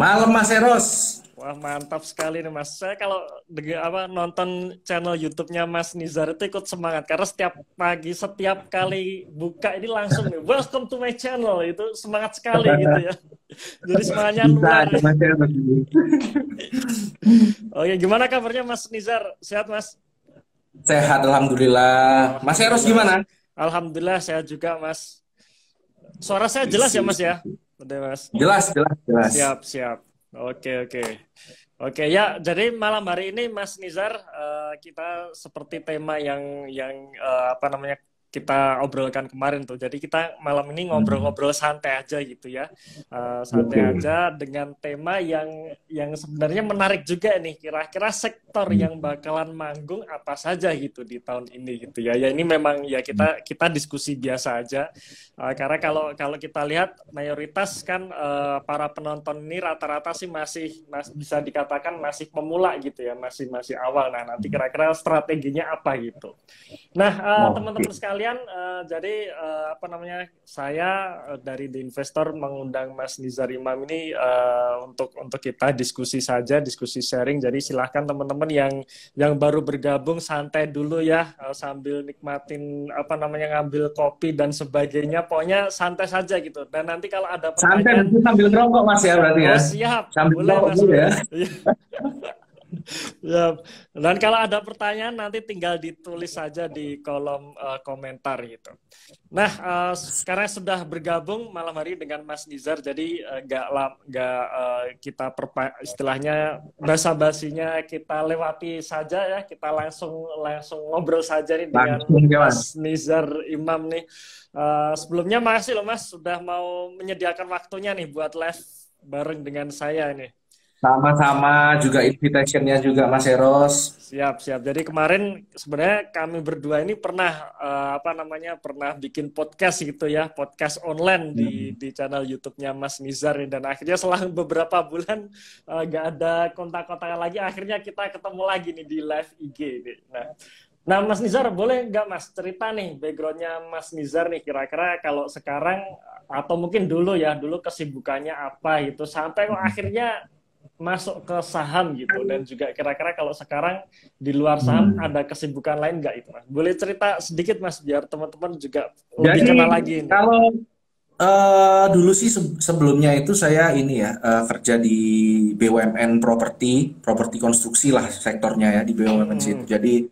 Malam Mas Eros. Wah, mantap sekali nih Mas. Saya kalau nonton channel YouTube-nya Mas Nizar itu ikut semangat karena setiap pagi, setiap kali buka ini langsung nih, welcome to my channel. Itu semangat sekali gitu ya. Jadi semangatnya Bisa nular. aja Mas Eros. Oke, gimana kabarnya Mas Nizar? Sehat Mas? Sehat Alhamdulillah. Mas Eros Alhamdulillah Mas. gimana? Alhamdulillah sehat juga Mas. Suara saya jelas ya Mas ya? Udah Mas. Jelas, jelas, jelas. Siap, siap. Oke, oke. Oke, ya, jadi malam hari ini Mas Nizar, kita seperti tema yang kita obrolkan kemarin tuh. Jadi kita malam ini ngobrol-ngobrol santai aja gitu ya. Santai Oke. aja dengan tema yang sebenarnya menarik juga nih. Kira-kira sektor yang bakalan manggung apa saja gitu di tahun ini gitu ya. Ya ini memang ya kita diskusi biasa aja. Karena kalau kita lihat mayoritas kan para penonton ini rata-rata sih masih bisa dikatakan masih pemula gitu ya, masih awal. Nah, nanti kira-kira strateginya apa gitu. Nah, Oke. teman-teman sekalian, jadi saya dari The Investor mengundang Mas Nizar Imam ini untuk kita diskusi saja, diskusi sharing. Jadi silahkan teman-teman yang baru bergabung santai dulu ya, sambil nikmatin ngambil kopi dan sebagainya. Pokoknya santai saja gitu. Dan nanti kalau ada Santai pertanyaan, mungkin sambil ngerokok Mas ya berarti oh ya. siap, Sambil boleh ngerokok Mas, dulu ya. boleh. Ya, dan kalau ada pertanyaan nanti tinggal ditulis saja di kolom komentar gitu. Nah, sekarang sudah bergabung malam hari dengan Mas Nizar, jadi kita istilahnya basa-basinya kita lewati saja ya, kita langsung ngobrol saja nih dengan Langsung ya Mas. Mas Nizar Imam nih. Sebelumnya makasih loh Mas sudah mau menyediakan waktunya nih buat live bareng dengan saya nih. Sama-sama juga invitationnya juga Mas Eros. Siap, siap. Jadi kemarin sebenarnya kami berdua ini pernah pernah bikin podcast gitu ya, podcast online di channel YouTube-nya Mas Nizar ini. Dan akhirnya selang beberapa bulan nggak ada kontak-kontakan lagi, akhirnya kita ketemu lagi nih di live IG ini. Nah, Mas Nizar boleh nggak Mas cerita nih background-nya Mas Nizar nih kira-kira kalau sekarang atau mungkin dulu ya, dulu kesibukannya apa gitu sampai kok akhirnya masuk ke saham gitu, dan juga kira-kira kalau sekarang di luar saham ada kesibukan lain nggak itu Mas? Boleh cerita sedikit Mas biar teman-teman juga lebih Jadi kenal lagi ini. kalau dulu sih sebelumnya itu saya ini ya kerja di BUMN properti konstruksi lah sektornya ya di BUMN situ. Jadi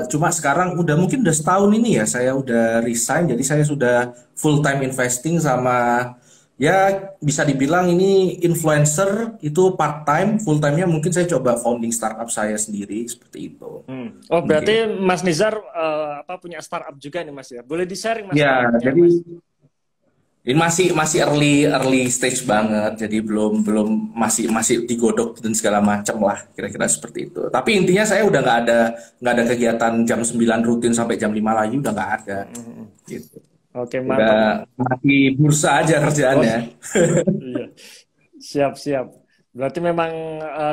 cuma sekarang mungkin udah setahun ini ya saya udah resign. Jadi saya sudah full time investing sama ya bisa dibilang ini influencer itu part time, full time-nya mungkin saya coba founding startup saya sendiri seperti itu. Oh Mungkin. berarti Mas Nizar punya startup juga nih Mas ya? Boleh di-sharing Mas Ya, startupnya jadi Mas? ini masih masih early stage banget, jadi belum belum masih digodok dan segala macam lah, kira-kira seperti itu. Tapi intinya saya udah nggak ada kegiatan jam 9 rutin sampai jam 5 lagi udah nggak ada, gitu. Oke, mantap. Udah mati bursa aja Oh kerjaannya. iya, siap, siap. Berarti memang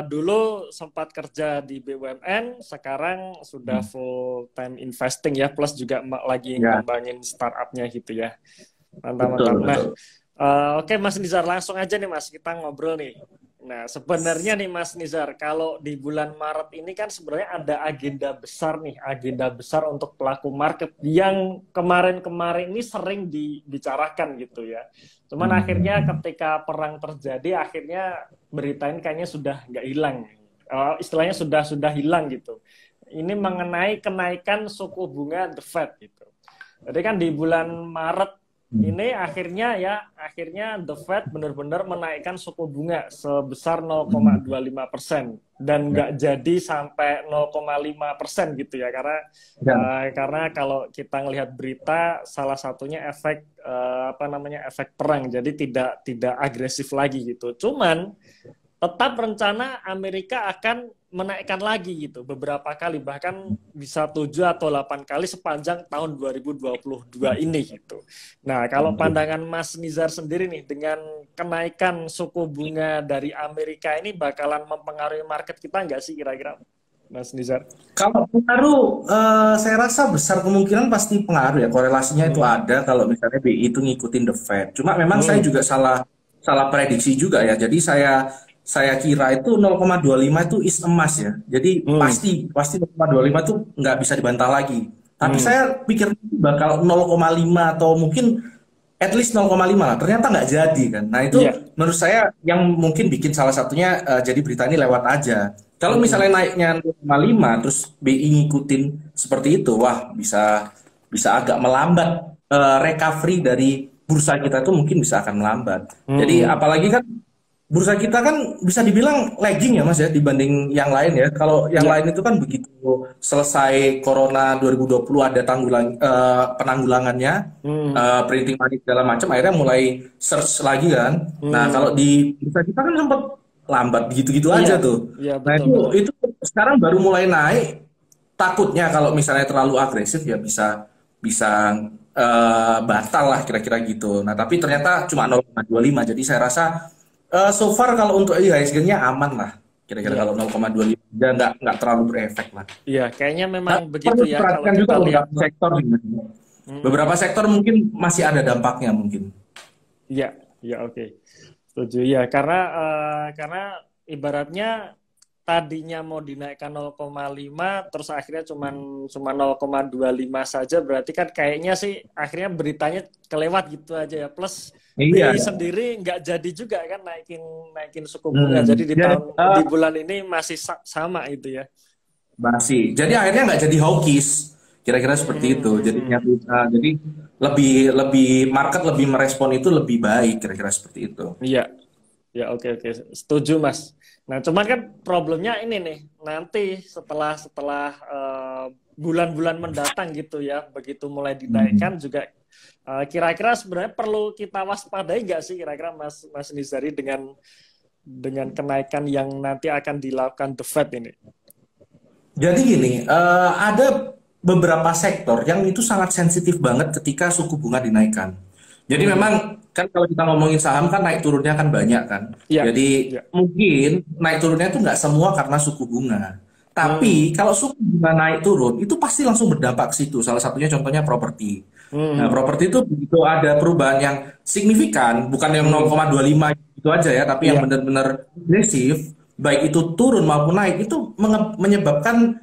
dulu sempat kerja di BUMN, sekarang sudah full time investing ya, plus juga lagi Ya, ngembangin startupnya gitu ya. Mantap, betul mantap. Nah, betul. oke Mas Nizar, langsung aja nih Mas, kita ngobrol nih. Nah, sebenarnya nih Mas Nizar, kalau di bulan Maret ini kan sebenarnya ada agenda besar nih, agenda besar untuk pelaku market yang kemarin-kemarin ini sering dibicarakan gitu ya. Cuman akhirnya ketika perang terjadi, akhirnya berita ini kayaknya sudah nggak hilang. Istilahnya sudah hilang gitu. Ini mengenai kenaikan suku bunga The Fed gitu. Jadi kan di bulan Maret ini akhirnya The Fed benar-benar menaikkan suku bunga sebesar 0,25% dan Ya, nggak jadi sampai 0,5% gitu ya, ya. karena kalau kita ngelihat berita salah satunya efek perang, jadi tidak agresif lagi gitu. Cuman tetap rencana Amerika akan menaikkan lagi gitu beberapa kali, bahkan bisa 7 atau 8 kali sepanjang tahun 2022 ini gitu. Nah, kalau pandangan Mas Nizar sendiri nih dengan kenaikan suku bunga dari Amerika ini bakalan mempengaruhi market kita nggak sih kira-kira Mas Nizar? Kalau pengaruh, saya rasa besar kemungkinan pasti pengaruh ya, korelasinya itu Hmm. ada kalau misalnya BI itu ngikutin the Fed. Cuma memang saya Hmm. juga salah salah prediksi juga ya. Jadi saya kira itu 0,25 itu is emas ya. Jadi Hmm, pasti pasti 0,25 itu nggak bisa dibantah lagi. Tapi hmm, saya pikir bakal 0,5 atau mungkin at least 0,5 lah. Ternyata nggak jadi kan. Nah itu iya, menurut saya yang mungkin bikin salah satunya jadi berita ini lewat aja. Kalau hmm, misalnya naiknya 0,5 terus BI ngikutin seperti itu, wah bisa bisa agak melambat recovery dari bursa kita itu mungkin bisa akan melambat. Jadi hmm, apalagi kan bursa kita kan bisa dibilang lagging ya Mas ya dibanding yang lain ya. Kalau yang iya, lain itu kan begitu selesai Corona 2020 ada penanggulangannya, hmm, printing money segala macam, akhirnya mulai search lagi kan. Nah kalau hmm, di bursa kita kan sempat lambat gitu-gitu iya, aja tuh. iya Nah betul betul. itu sekarang baru mulai naik. Takutnya kalau misalnya terlalu agresif ya bisa bisa batal lah kira-kira gitu. Nah tapi ternyata cuma 0,25. Jadi saya rasa so far kalau untuk IHSG-nya aman lah. Kira-kira Iya, kalau 0,25 dia nggak terlalu berefek lah. iya, kayaknya memang Nah, begitu perlu ya kalau diperhatikan juga kita lihat. beberapa sektor nih. Hmm, Beberapa sektor mungkin masih ada dampaknya mungkin. iya, iya, oke. Setuju ya, karena ibaratnya tadinya mau dinaikkan 0,5 terus akhirnya cuma 0,25 saja, berarti kan kayaknya sih akhirnya beritanya kelewat gitu aja ya. Plus Iya. BI sendiri nggak jadi juga kan naikin naikin suku bunga. Hmm. Jadi Jadi, di bulan ini masih sama itu ya. masih. Jadi akhirnya nggak jadi hawkish. Kira-kira seperti itu. Jadinya jadi lebih lebih market lebih merespon itu lebih baik kira-kira seperti itu. Iya. Ya, oke, oke, setuju Mas. Nah, cuman kan problemnya ini nih, nanti setelah setelah bulan-bulan mendatang gitu ya, begitu mulai dinaikkan Hmm. juga kira-kira sebenarnya perlu kita waspadai nggak sih kira-kira Mas Mas Nizari dengan kenaikan yang nanti akan dilakukan The Fed ini? Jadi gini, ada beberapa sektor yang itu sangat sensitif banget ketika suku bunga dinaikkan. Jadi Hmm. memang kan kalau kita ngomongin saham kan naik turunnya kan banyak kan. Iya, Jadi iya. mungkin naik turunnya itu nggak semua karena suku bunga. Hmm. Tapi kalau suku bunga naik turun itu pasti langsung berdampak ke situ. Salah satunya contohnya properti. Nah, Hmm. properti itu begitu ada perubahan yang signifikan, bukan yang Hmm. 0,25 itu aja ya, tapi yang Iya. benar-benar agresif, baik itu turun maupun naik, itu menyebabkan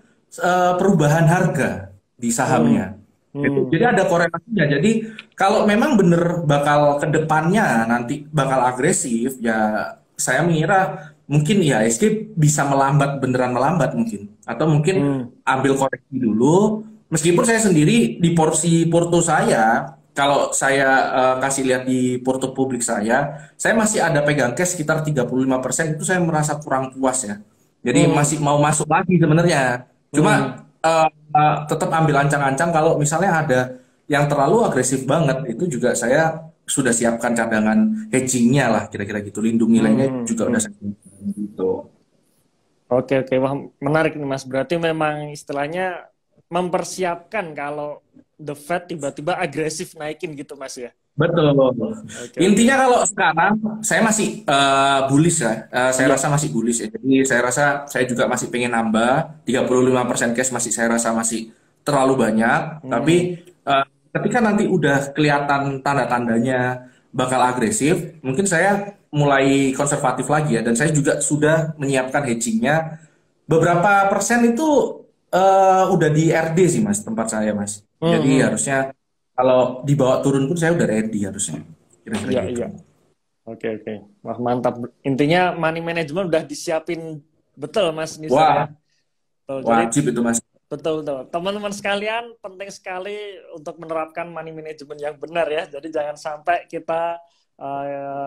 perubahan harga di Hmm. sahamnya. Jadi Hmm. ada korelasinya. Jadi kalau memang benar bakal ke depannya nanti bakal agresif, ya saya mengira mungkin IHSG bisa melambat, beneran melambat mungkin. Atau mungkin Hmm. ambil koreksi dulu. Meskipun saya sendiri di porsi porto saya, kalau saya kasih lihat di porto publik saya masih ada pegang cash sekitar 35%, itu saya merasa kurang puas ya. Jadi Hmm. masih mau masuk lagi sebenarnya. Hmm. Cuma tetap ambil ancang-ancang kalau misalnya ada yang terlalu agresif banget, itu juga saya sudah siapkan cadangan hedgingnya lah kira-kira gitu. Lindung Hmm. nilainya Hmm. juga udah Hmm. saya siapkan gitu. Oke, oke. Wah, menarik nih Mas. Berarti memang istilahnya mempersiapkan kalau the Fed tiba-tiba agresif naikin gitu Mas ya. Betul. Oke, oke. Intinya kalau sekarang saya masih bullish ya. Saya Iya. rasa masih bullish ya. Jadi saya rasa saya juga masih pengen nambah 35% cash, masih saya rasa masih terlalu banyak. Tapi Hmm. ketika nanti udah kelihatan tanda-tandanya bakal agresif, mungkin saya mulai konservatif lagi ya. Dan saya juga sudah menyiapkan hedgingnya. Beberapa persen itu udah di RD sih Mas, tempat saya Mas. Hmm. Jadi Hmm. harusnya kalau dibawa turun pun saya udah ready harusnya. Kira-kira Iya, gitu. iya. Oke, oke. Wah, mantap. Intinya money management udah disiapin betul Mas Nizar ya. Wah, Betul. Jadi wajib itu Mas. betul, betul. Teman-teman sekalian, penting sekali untuk menerapkan money management yang benar ya. Jadi jangan sampai kita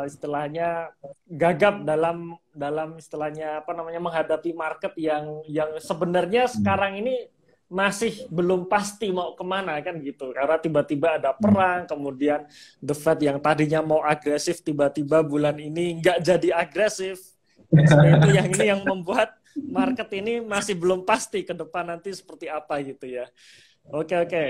istilahnya gagap dalam dalam istilahnya apa namanya menghadapi market yang sebenarnya sekarang ini masih belum pasti mau kemana kan gitu. Karena tiba-tiba ada perang, kemudian The Fed yang tadinya mau agresif tiba-tiba bulan ini nggak jadi agresif. Maksudnya itu yang ini yang membuat market ini masih belum pasti ke depan nanti seperti apa gitu ya. Oke, oke.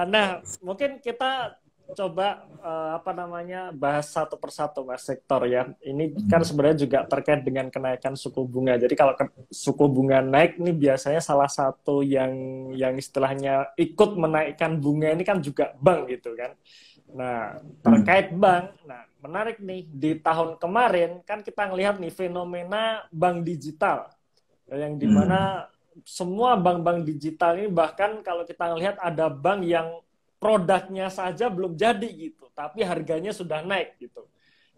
Nah, mungkin kita coba apa namanya bahas satu persatu Mas sektor ya. Ini kan sebenarnya juga terkait dengan kenaikan suku bunga. Jadi kalau suku bunga naik ini biasanya salah satu yang istilahnya ikut menaikkan bunga ini kan juga bank gitu kan. Nah, Hmm. terkait bank, nah menarik nih, di tahun kemarin kan kita ngelihat nih fenomena bank digital, yang Hmm. dimana semua bank-bank digital ini, bahkan kalau kita ngelihat ada bank yang produknya saja belum jadi gitu, tapi harganya sudah naik gitu.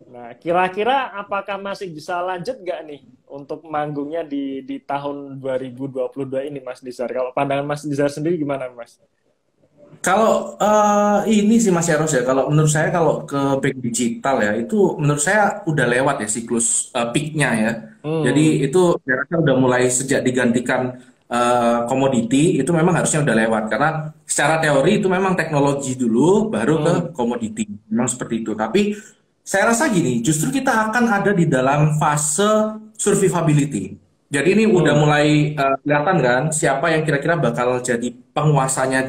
Nah, kira-kira apakah masih bisa lanjut nggak nih untuk manggungnya di tahun 2022 ini, Mas Dizar? Kalau pandangan Mas Dizar sendiri gimana, Mas? Kalau ini sih Mas Eros ya, kalau menurut saya kalau ke bank digital ya, itu menurut saya udah lewat ya siklus peaknya ya. Hmm, Jadi itu saya rasa udah mulai sejak digantikan komoditi, itu memang harusnya udah lewat. Karena secara teori itu memang teknologi dulu, baru ke hmm, komoditi. Memang seperti itu. Tapi saya rasa gini, justru kita akan ada di dalam fase survivability. Jadi ini udah hmm, mulai kelihatan kan siapa yang kira-kira bakal jadi penguasanya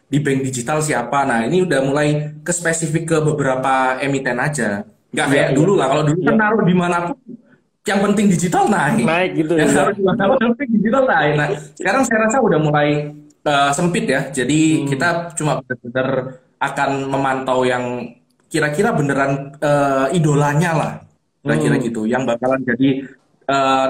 di bank digital siapa. Nah, ini udah mulai ke spesifik ke beberapa emiten aja. Nggak iya, kayak iya, dulu lah. Kalau dulu kan iya, naruh di manapun, yang penting digital naik. naik gitu Yang ya. naruh di manapun, yang penting digital naik. Nah, sekarang saya rasa udah mulai sempit ya. Jadi Hmm, kita cuma benar-benar akan memantau yang kira-kira beneran idolanya lah. Kira-kira hmm, gitu. Yang bakalan jadi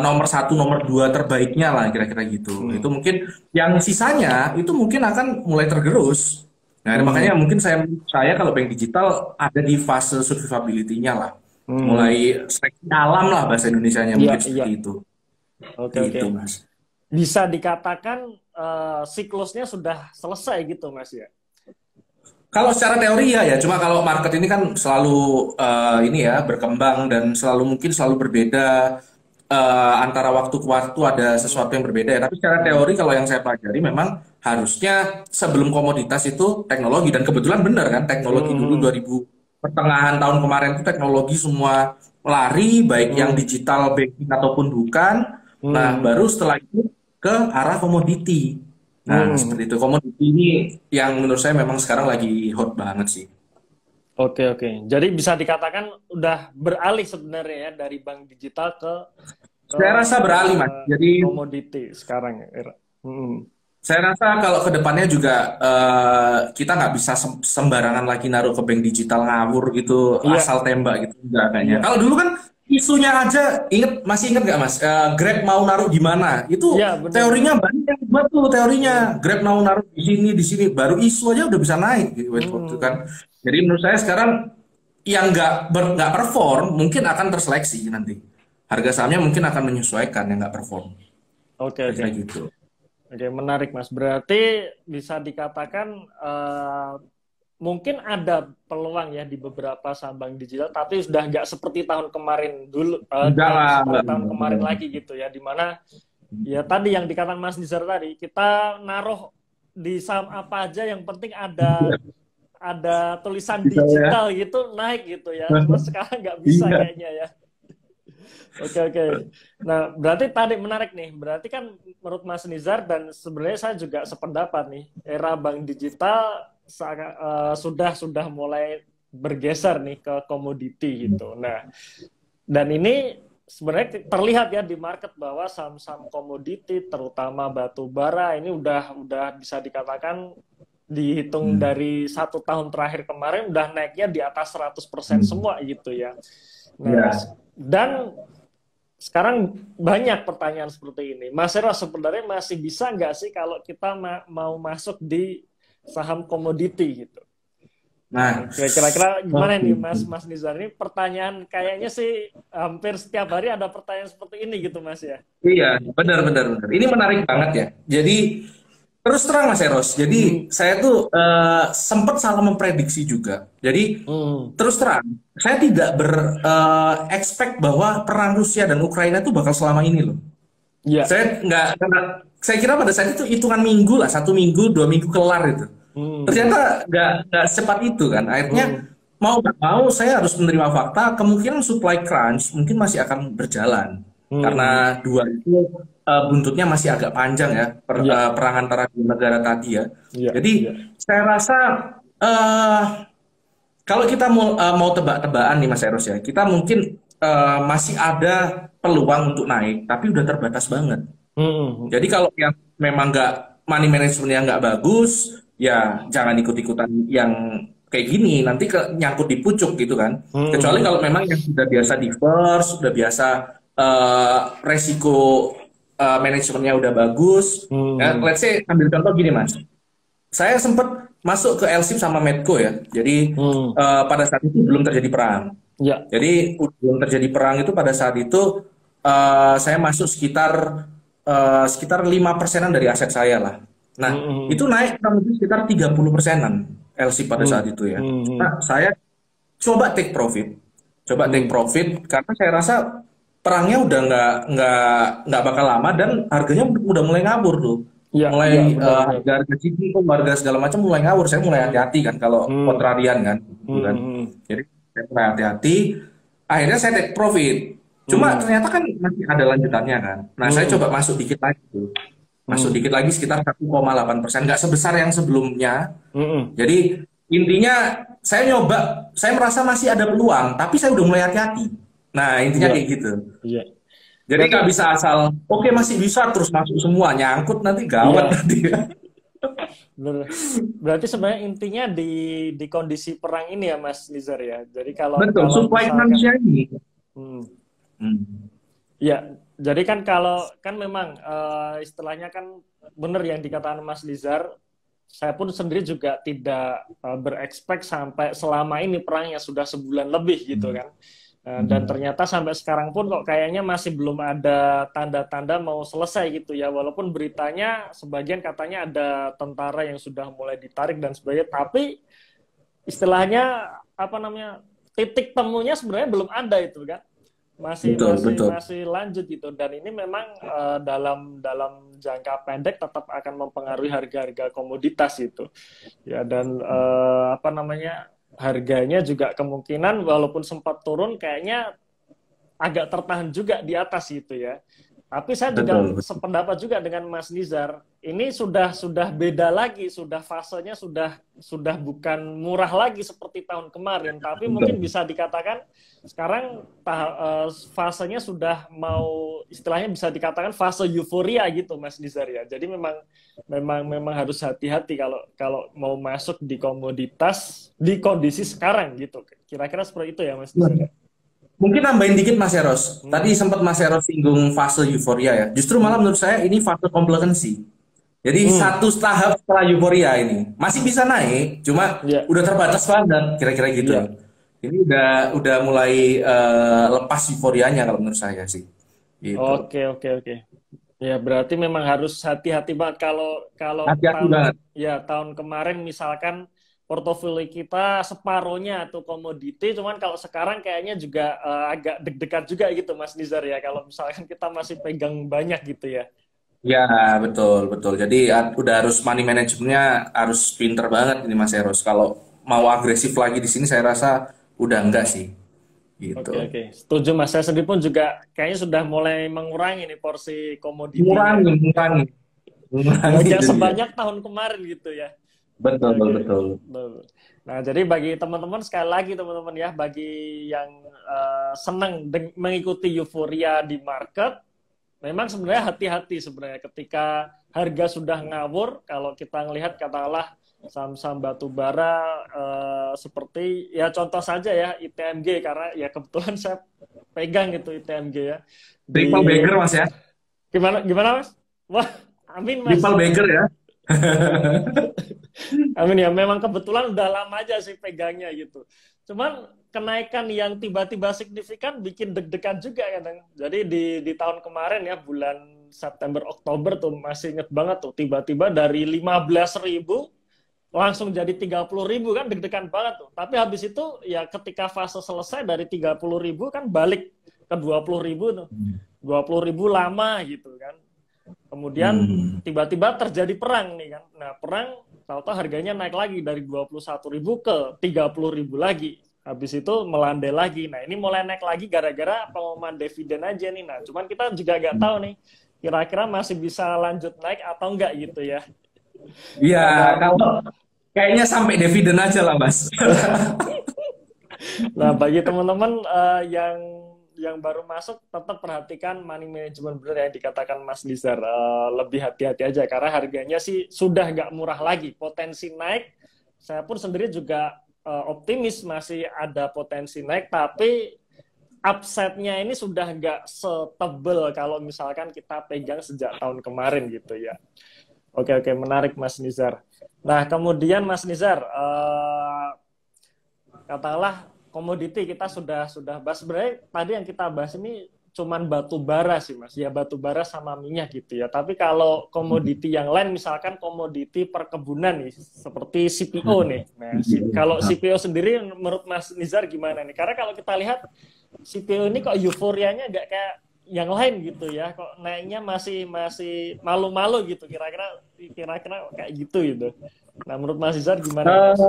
nomor satu, nomor dua terbaiknya lah kira-kira gitu. Itu hmm, mungkin yang sisanya itu mungkin akan mulai tergerus. Nah, makanya hmm, mungkin saya kalau bank digital ada di fase survivability-nya lah. hmm. Mulai seleksi alam lah bahasa Indonesianya Iya, mungkin iya. seperti itu. Oke, oke. Gitu, Mas. Bisa dikatakan siklusnya sudah selesai gitu, Mas ya. Kalau secara teori ya, cuma kalau market ini kan selalu ini ya berkembang dan selalu mungkin selalu berbeda antara waktu ke waktu ada Hmm, sesuatu yang berbeda ya. Tapi secara hmm, teori kalau yang saya pelajari memang harusnya sebelum komoditas itu teknologi dan kebetulan benar kan teknologi dulu hmm, 2000 pertengahan tahun kemarin itu teknologi semua lari baik yang hmm, digital banking ataupun bukan. Nah, hmm, baru setelah itu ke arah komoditi. Nah, hmm. seperti itu. Komoditi ini yang menurut saya memang sekarang lagi hot banget sih. Oke, oke. Jadi bisa dikatakan udah beralih sebenarnya ya dari bank digital ke Saya rasa beralih, Mas. Jadi komoditi sekarang ya. Hmm. saya rasa kalau ke depannya juga kita nggak bisa sembarangan lagi naruh ke bank digital ngawur gitu, Iya, asal tembak gitu enggak kayaknya. iya, Kalau dulu kan isunya aja, masih inget nggak Mas? Grab mau naruh di mana? iya, Itu benar-benar. teorinya banyak yang buat tuh teorinya. Hmm, Grab mau naruh di sini, baru isu aja udah bisa naik gitu waktu hmm. kan. Jadi menurut saya sekarang yang nggak perform mungkin akan terseleksi nanti. Harga sahamnya mungkin akan menyesuaikan yang nggak perform. Oke, oke. Kira-kira gitu. Oke, menarik Mas. Berarti bisa dikatakan mungkin ada peluang ya di beberapa saham bank digital, tapi sudah nggak seperti tahun kemarin dulu, Enggak lah, seperti enggak, tahun kemarin lagi gitu ya, di mana ya tadi yang dikatakan Mas Nizar tadi, kita naruh di saham apa aja, yang penting ada tulisan bisa ya. digital gitu naik gitu ya. Cuma sekarang nggak bisa Iya. kayaknya ya. Oke, oke. Nah, berarti tadi menarik nih. Berarti kan menurut Mas Nizar, dan sebenarnya saya juga sependapat nih, era bank digital sudah mulai bergeser nih ke komoditi gitu. Nah, dan ini sebenarnya terlihat ya di market bahwa saham-saham komoditi terutama batu bara ini udah bisa dikatakan dihitung Hmm. dari 1 tahun terakhir kemarin udah naiknya di atas 100% Hmm. semua gitu ya. Nah, Ya. dan sekarang banyak pertanyaan seperti ini. Mas Eros, sebenarnya masih bisa nggak sih kalau kita mau masuk di saham komoditi gitu? Nah, Kira-kira gimana oke. nih Mas Mas Nizar? Ini pertanyaan kayaknya sih hampir setiap hari ada pertanyaan seperti ini gitu Mas ya. Iya, benar, benar, benar. Ini menarik banget ya. Jadi terus terang Mas Eros. Jadi Hmm, saya tuh sempat salah memprediksi juga. Jadi hmm, terus terang, saya tidak expect bahwa perang Rusia dan Ukraina itu bakal selama ini loh. iya, Saya nggak, saya kira pada saat itu hitungan minggu lah, 1 minggu, 2 minggu kelar itu. hmm, Ternyata nggak secepat itu kan. Akhirnya hmm, mau nggak mau saya harus menerima fakta kemungkinan supply crunch mungkin masih akan berjalan hmm, karena dua itu buntutnya masih agak panjang ya iya, perang antara dua negara tadi ya. iya, Jadi iya, saya rasa eh, kalau kita mau tebak-tebakan nih Mas Eros ya, kita mungkin masih ada peluang untuk naik, tapi udah terbatas banget. hmm, Jadi kalau yang memang nggak money managementnya nggak bagus, ya jangan ikut-ikutan yang kayak gini, nanti nyangkut di pucuk gitu kan. Kecuali Hmm. kalau memang yang sudah biasa diverse, sudah biasa resiko manajemennya udah bagus. Ya, Hmm. let's say ambil contoh gini Mas, saya sempat masuk ke LSIP sama Medco ya. Jadi Hmm. pada saat itu belum terjadi perang. Ya. Jadi belum terjadi perang itu pada saat itu saya masuk sekitar 5%-an dari aset saya lah. Nah, itu Hmm. naik kurang lebih sekitar 30%-an LC pada Hmm. saat itu ya. Hmm. Nah, saya coba take profit. Coba take Hmm. profit karena saya rasa perangnya udah nggak bakal lama dan harganya udah mulai ngabur tuh. Ya, Mulai ya, benar-benar. harga cpo, harga segala macam mulai ngawur. Saya mulai Hmm. hati-hati kan kalau Hmm. kontrarian kan, gitu kan. Hmm. Jadi saya mulai hati-hati. Akhirnya saya take profit. Cuma Hmm. ternyata kan masih ada lanjutannya kan. Nah, saya Hmm. coba masuk dikit lagi tuh. Masuk Hmm. dikit lagi sekitar 1,8%, nggak sebesar yang sebelumnya. Hmm. Jadi intinya saya nyoba, saya merasa masih ada peluang, tapi saya udah mulai hati-hati. Nah, intinya Ya, kayak gitu. ya. Jadi Berarti nggak bisa asal, oke masih bisa terus masuk semua, nyangkut nanti gawat iya, nanti. berarti sebenarnya intinya di kondisi perang ini ya Mas Nizar ya. Jadi kalau Betul, kalau supply misalkan manusia ini. hmm, Hmm. ya, jadi kan kalau kan memang istilahnya kan benar yang dikatakan Mas Nizar, saya pun sendiri juga tidak berekspek sampai selama ini perangnya sudah sebulan lebih gitu kan. Dan Hmm. ternyata sampai sekarang pun kok kayaknya masih belum ada tanda-tanda mau selesai gitu ya. Walaupun beritanya sebagian katanya ada tentara yang sudah mulai ditarik dan sebagainya, tapi istilahnya apa namanya titik temunya sebenarnya belum ada itu kan. Masih Betul, masih betul. masih lanjut gitu dan ini memang dalam dalam jangka pendek tetap akan mempengaruhi harga-harga komoditas itu. Ya dan apa namanya harganya juga kemungkinan walaupun sempat turun kayaknya agak tertahan juga di atas gitu ya. Tapi saya juga Betul, betul. sependapat juga dengan Mas Nizar. Ini sudah beda lagi, sudah fasenya sudah bukan murah lagi seperti tahun kemarin, tapi mungkin Betul. bisa dikatakan sekarang fasenya sudah mau istilahnya bisa dikatakan fase euforia gitu Mas Nizar ya. Jadi memang memang memang harus hati-hati kalau kalau mau masuk di komoditas di kondisi sekarang gitu. Kira-kira seperti itu ya Mas Nizar ya. Mungkin nambahin dikit Mas Eros. Tadi Hmm. sempat Mas Eros singgung fase euforia ya. Justru malah Hmm. menurut saya ini fase complacency. Jadi Hmm. satu tahap setelah euforia ini masih bisa naik, cuma Ya. udah terbatas banget, kira-kira gitu. Ya. Ini udah mulai lepas euforianya kalau menurut saya sih. Gitu. Oke, oke, oke. Ya, berarti memang harus hati-hati banget kalau kalau Hati-hati tahun banget. ya tahun kemarin misalkan portofolio kita separohnya atau komoditi, cuman kalau sekarang kayaknya juga agak deg-degan juga gitu Mas Nizar ya kalau misalkan kita masih pegang banyak gitu ya. Ya, betul, betul. Jadi udah harus money manajemennya harus pinter banget ini Mas Eros. Kalau mau agresif lagi di sini saya rasa udah enggak sih. Gitu. Oke, oke. Setuju Mas. Saya sendiri pun juga kayaknya sudah mulai mengurangi nih porsi komoditinya. Mengurangi, mengurangi, mengurangi Nggak itu dia. sebanyak tahun kemarin gitu ya. Oke, Betul, oke. betul. Betul. Nah, jadi bagi teman-teman sekali lagi teman-teman ya, bagi yang senang mengikuti euforia di market, memang sebenarnya hati-hati sebenarnya ketika harga sudah ngawur, kalau kita ngelihat katakanlah saham-saham batu bara seperti ya contoh saja ya ITMG karena ya kebetulan saya pegang itu ITMG ya di Triple bagger Mas ya. gimana gimana Mas? Wah, amin Triple Mas. bagger ya. Amin ya, memang kebetulan udah lama aja sih pegangnya gitu. Cuman kenaikan yang tiba-tiba signifikan bikin deg-degan juga kadang. Jadi di tahun kemarin ya bulan September Oktober tuh masih inget banget tuh tiba-tiba dari 15.000 langsung jadi 30.000 kan deg-degan banget tuh. Tapi habis itu ya ketika fase selesai dari 30.000 kan balik ke 20.000 tuh. 20.000 lama gitu kan. Kemudian Hmm. tiba-tiba terjadi perang nih kan. Nah, perang tahu-tahu harganya naik lagi dari 21.000 ke 30.000 lagi. Habis itu melandai lagi. Nah, ini mulai naik lagi gara-gara pengumuman dividen aja nih. Nah, cuman kita juga nggak tahu nih kira-kira masih bisa lanjut naik atau enggak gitu ya. Iya, Nah, kalau kayaknya sampai dividen aja lah, Mas. nah bagi teman-teman yang baru masuk tetap perhatikan money management benar yang dikatakan Mas Lizar. Lebih hati-hati aja karena harganya sih sudah nggak murah lagi. Potensi naik, saya pun sendiri juga optimis masih ada potensi naik, tapi upside-nya ini sudah nggak setebel kalau misalkan kita pegang sejak tahun kemarin gitu ya. Oke, oke, menarik Mas Nizar. Nah, kemudian Mas Nizar, katakanlah komoditi kita sudah bahas. Sebenarnya tadi yang kita bahas ini cuman batu bara sih Mas, ya batu bara sama minyak gitu ya. Tapi kalau komoditi yang lain, misalkan komoditi perkebunan nih, seperti CPO nih. Nah, kalau CPO sendiri menurut Mas Nizar gimana nih? Karena kalau kita lihat CPO ini kok euforianya nggak kayak yang lain gitu ya, kok naiknya masih malu-malu gitu, kira-kira kayak gitu gitu. Nah, menurut Mas Nizar gimana Mas?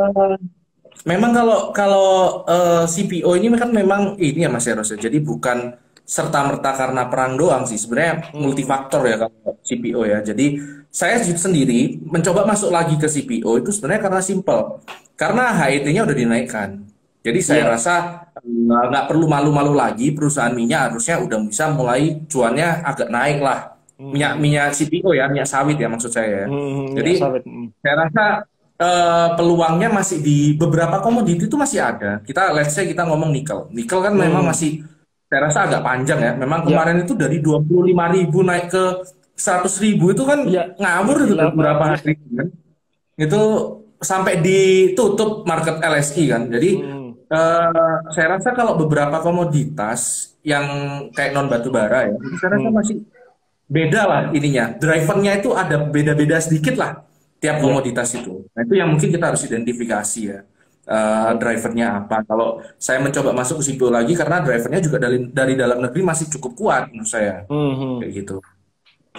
Memang kalau CPO ini kan memang ini ya Mas Eros ya. Jadi bukan serta-merta karena perang doang sih. Sebenarnya multifaktor ya kalau CPO ya. Jadi saya sendiri mencoba masuk lagi ke CPO itu sebenarnya karena simple. Karena HET-nya udah dinaikkan. Jadi saya rasa nggak perlu malu-malu lagi, perusahaan minyak harusnya udah bisa mulai cuannya agak naik lah. Minyak CPO ya, minyak sawit ya maksud saya ya. Jadi saya rasa peluangnya masih di beberapa komoditi itu masih ada. Let's say kita ngomong nikel. Nikel kan memang masih saya rasa agak panjang ya. Memang kemarin itu dari 25.000 naik ke 100.000 itu kan ngawur itu beberapa hari kan. Itu sampai ditutup market LSI kan. Jadi saya rasa kalau beberapa komoditas yang kayak non batu bara ya, saya rasa masih beda lah ininya. Drivernya itu ada beda-beda sedikit lah tiap komoditas itu. Nah itu yang mungkin kita harus identifikasi ya. Drivernya apa. Kalau saya mencoba masuk ke CPO lagi karena drivernya juga dari dalam negeri masih cukup kuat menurut saya. Kayak gitu.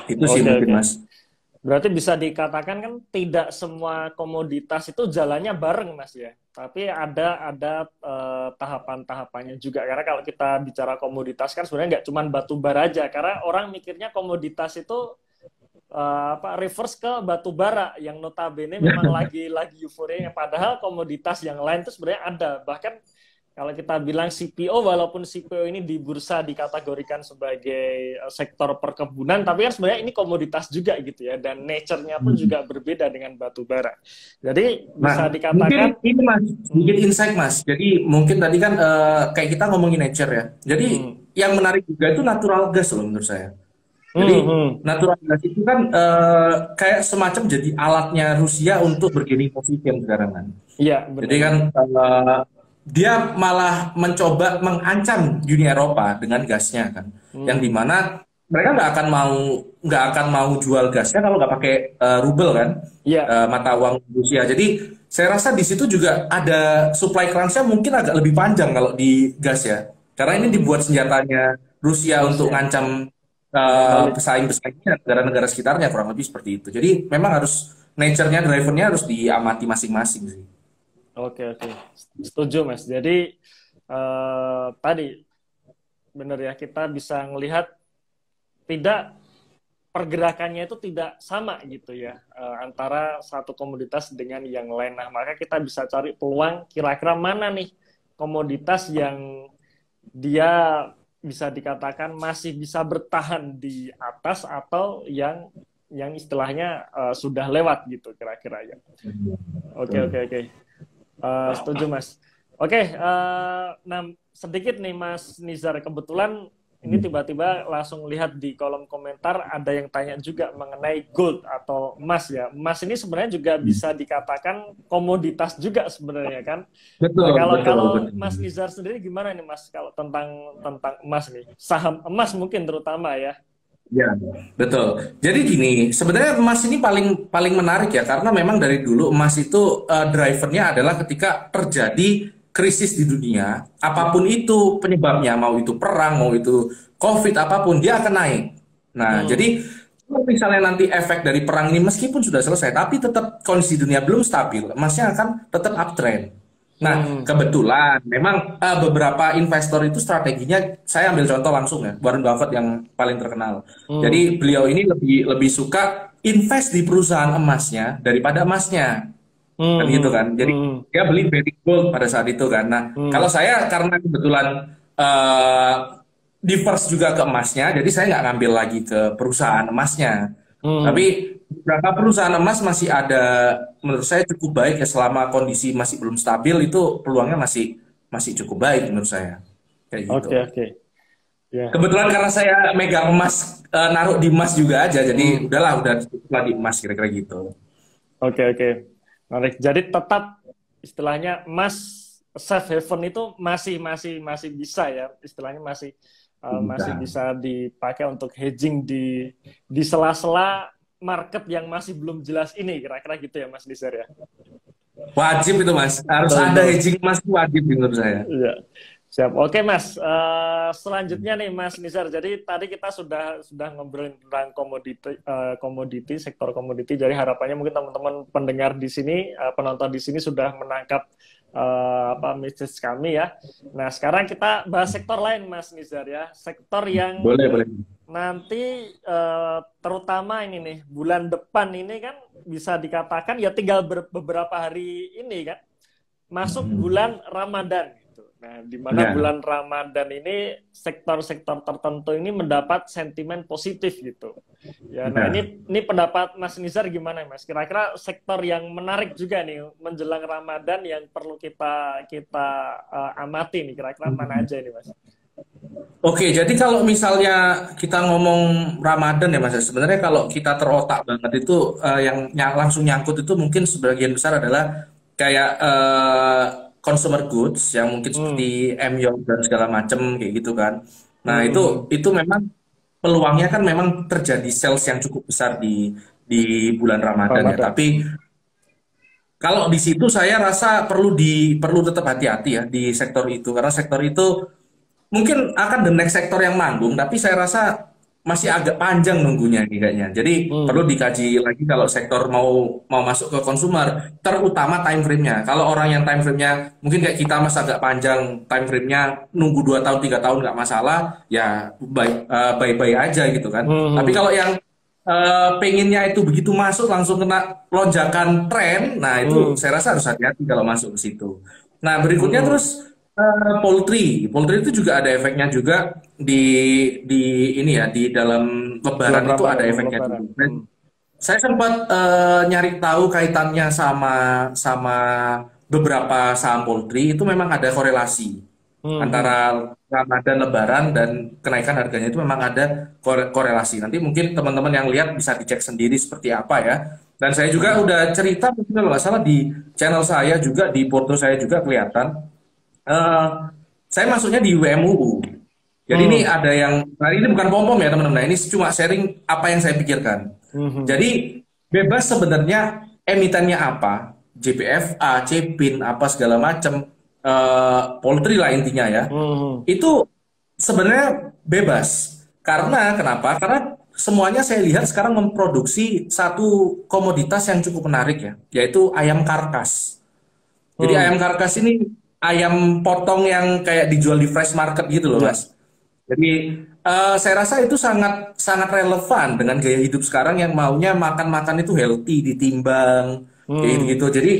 Itu sih mungkin Mas. Berarti bisa dikatakan kan tidak semua komoditas itu jalannya bareng Mas ya. Tapi ada tahapan-tahapannya juga. Karena kalau kita bicara komoditas kan sebenarnya nggak cuma batu bara aja. Karena orang mikirnya komoditas itu reverse ke batu bara yang notabene memang lagi euforia. Padahal komoditas yang lain itu sebenarnya ada. Bahkan kalau kita bilang CPO, walaupun CPO ini di bursa dikategorikan sebagai sektor perkebunan, tapi kan sebenarnya ini komoditas juga gitu ya, dan nature-nya pun juga berbeda dengan batu bara. Jadi bisa dikatakan mungkin ini Mas, sedikit insight Mas. Jadi mungkin tadi kan kayak kita ngomongin nature ya. Jadi yang menarik juga itu natural gas loh menurut saya. Jadi natural gas itu kan kayak semacam jadi alatnya Rusia untuk bergaining position sekarang kan. Iya, benar. Jadi kan dia malah mencoba mengancam Uni Eropa dengan gasnya kan, yang dimana mereka nggak akan mau jual gasnya kalau nggak pakai rubel kan, mata uang Rusia. Jadi saya rasa di situ juga ada supply crunch-nya mungkin agak lebih panjang kalau di gas ya, karena ini dibuat senjatanya Rusia untuk ngancam pesaing-pesaingnya negara-negara sekitarnya, kurang lebih seperti itu. Jadi memang harus nature-nya, driver-nya harus diamati masing-masing sih. Oke. Setuju Mas. Jadi tadi benar ya, kita bisa melihat tidak pergerakannya itu tidak sama gitu ya antara satu komoditas dengan yang lain. Nah, maka kita bisa cari peluang kira-kira mana nih komoditas yang dia bisa dikatakan masih bisa bertahan di atas atau yang istilahnya sudah lewat gitu kira-kira ya. Oke. Setuju Mas. Oke, nah sedikit nih Mas Nizar, kebetulan ini tiba-tiba langsung lihat di kolom komentar ada yang tanya juga mengenai gold atau emas ya. Emas ini sebenarnya juga bisa dikatakan komoditas juga sebenarnya kan. Betul. Kalau Mas Nizar sendiri gimana nih Mas kalau tentang emas nih? Saham emas mungkin terutama ya. Ya, betul. Jadi gini, sebenarnya emas ini paling menarik ya, karena memang dari dulu emas itu drivernya adalah ketika terjadi krisis di dunia, apapun itu penyebabnya, mau itu perang, mau itu COVID, apapun, dia akan naik. Nah, jadi kalau misalnya nanti efek dari perang ini meskipun sudah selesai, tapi tetap kondisi dunia belum stabil, emasnya akan tetap uptrend. Nah, kebetulan memang beberapa investor itu strateginya, saya ambil contoh langsung ya, Warren Buffett yang paling terkenal. Jadi beliau ini lebih suka invest di perusahaan emasnya daripada emasnya. Kan gitu kan. Jadi dia beli basic gold pada saat itu kan. Nah, kalau saya karena kebetulan diverse juga ke emasnya, jadi saya nggak ngambil lagi ke perusahaan emasnya. Tapi Hmm. beberapa perusahaan emas masih ada, menurut saya cukup baik ya selama kondisi masih belum stabil itu peluangnya masih masih cukup baik menurut saya. Kayak gitu. Oke, oke. Ya. Kebetulan karena saya megang emas, naruh di emas juga aja, jadi Hmm. udahlah udah cukup lah di emas kira-kira gitu. Oke, oke. Menarik. Jadi tetap istilahnya emas safe haven itu masih bisa ya. Istilahnya masih Bisa. bisa dipakai untuk hedging di sela-sela market yang masih belum jelas ini, kira-kira gitu ya Mas Nizar ya. Wajib itu mas, harus Betul, ada betul. hedging emas itu wajib menurut saya. Iya. Siap. Oke, Mas. Selanjutnya nih, Mas Nizar. Jadi tadi kita sudah ngobrolin tentang komoditi, sektor komoditi. Jadi harapannya mungkin teman-teman pendengar di sini, penonton di sini sudah menangkap apa message kami ya. Nah, sekarang kita bahas sektor lain, Mas Nizar ya. Sektor yang Boleh, boleh. nanti terutama ini nih bulan depan ini kan bisa dikatakan ya tinggal beberapa hari ini kan masuk bulan Ramadan gitu. Nah, di mana Ya. bulan Ramadan ini sektor-sektor tertentu ini mendapat sentimen positif gitu. Ya, nah Ya. ini pendapat Mas Nizar gimana Mas? Kira-kira sektor yang menarik juga nih menjelang Ramadan yang perlu kita kita amati nih. Kira-kira mana aja ini Mas? Oke, jadi kalau misalnya kita ngomong Ramadan ya Mas, sebenarnya kalau kita terotak banget itu yang langsung nyangkut itu mungkin sebagian besar adalah kayak consumer goods yang mungkin Hmm, seperti MYO dan segala macam kayak gitu kan. Nah, hmm, hmm, hmm. itu memang peluangnya kan memang terjadi sales yang cukup besar di bulan Ramadan ya. Ramadan. Tapi kalau di situ saya rasa perlu tetap hati-hati ya di sektor itu karena sektor itu mungkin akan the next sektor yang manggung, tapi saya rasa masih agak panjang nunggunya nih kayaknya. Jadi Hmm, perlu dikaji lagi kalau sektor mau mau masuk ke consumer, terutama time frame-nya. Kalau orang yang time frame-nya mungkin kayak kita mas agak panjang, time frame-nya nunggu 2 tahun 3 tahun nggak masalah, ya bye-bye aja gitu kan. hmm, Tapi hmm. kalau yang pengennya itu begitu masuk langsung kena lonjakan tren, nah itu Hmm, saya rasa harus hati-hati kalau masuk ke situ. Nah berikutnya hmm. terus poultry itu juga ada efeknya juga di ini ya di dalam Bulan Lebaran itu ada Ramadan, mau efeknya Lebaran. juga. Hmm. Saya sempat nyari tahu kaitannya sama sama beberapa saham poultry itu memang ada korelasi Hmm, hmm. antara Ramadan Lebaran dan kenaikan harganya itu memang ada korelasi. Nanti mungkin teman-teman yang lihat bisa dicek sendiri seperti apa ya. Dan saya juga udah cerita mungkin kalau nggak salah di channel saya juga di porto saya juga kelihatan. Eh, saya masuknya di WMUU. Jadi ini Hmm, ada yang, nah ini bukan pom-pom ya teman-teman. Nah, ini cuma sharing apa yang saya pikirkan. hmm, hmm. Jadi bebas sebenarnya emitennya apa, JPFA, CPIN, apa segala macam, poultry lah intinya ya. Hmm, Itu sebenarnya bebas. Karena kenapa? Karena semuanya saya lihat sekarang memproduksi satu komoditas yang cukup menarik ya, yaitu ayam karkas. Jadi ayam hmm. karkas ini ayam potong yang kayak dijual di fresh market gitu loh, Ya. Mas. Jadi saya rasa itu sangat sangat relevan dengan gaya hidup sekarang yang maunya makan-makan itu healthy, ditimbang, kayak Hmm, gitu-gitu. Jadi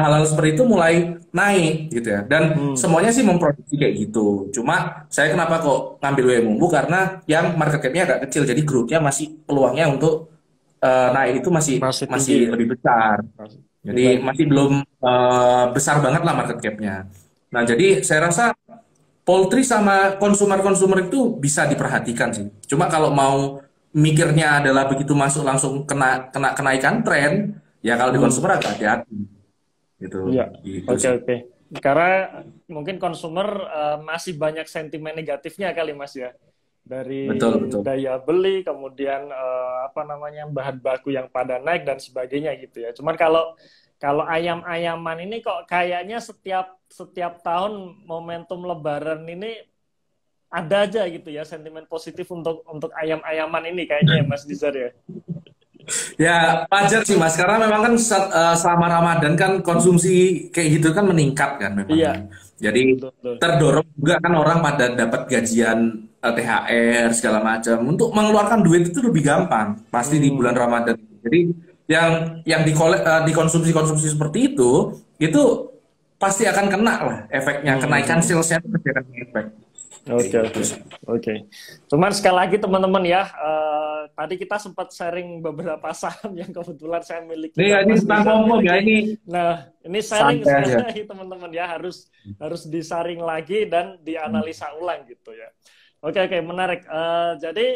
hal-hal seperti itu mulai naik gitu ya. Dan hmm. semuanya sih memproduksi kayak gitu. Cuma saya kenapa kok ngambil WMU karena yang market cap-nya agak kecil, jadi growth-nya masih peluangnya untuk naik itu masih Masih tinggi masih ya. lebih besar. Masih. Jadi Baik. masih belum besar banget lah market cap-nya. Nah, jadi saya rasa poultry sama konsumer-konsumer itu bisa diperhatikan sih. Cuma kalau mau mikirnya adalah begitu masuk langsung kena kena kenaikan tren, ya kalau di Hmm. konsumer agak hati-hati gitu. Iya. Gitu Oke, sih. oke. Karena mungkin konsumer masih banyak sentimen negatifnya kali Mas ya. Dari Betul, betul. daya beli, kemudian apa namanya bahan baku yang pada naik dan sebagainya gitu ya. Cuman kalau kalau ayam-ayaman ini kok kayaknya setiap setiap tahun momentum Lebaran ini ada aja gitu ya sentimen positif untuk ayam-ayaman ini kayaknya ya Mas Dizar ya. Ya wajar sih Mas, karena memang kan selama Ramadan kan konsumsi kayak gitu kan meningkat kan memang kan. Iya, Jadi betul, betul. terdorong juga kan orang pada dapat gajian THR segala macam. Untuk mengeluarkan duit itu lebih gampang pasti di bulan Hmm, Ramadan. Jadi yang dikonsumsi-konsumsi seperti itu pasti akan kena lah efeknya, kenaikan hmm. salesnya itu pasti akan efek. kayak Oke, gitu oke, sih. oke. Cuman sekali lagi teman-teman ya, tadi kita sempat sharing beberapa saham yang kebetulan saya miliki Nih ya, dan ini Mas bukan Nizar ngomong ya, miliki. ini Nah, ini sharing santai sekali aja. lagi teman-teman ya, harus harus disaring lagi dan dianalisa ulang gitu ya. Oke, oke, menarik. Jadi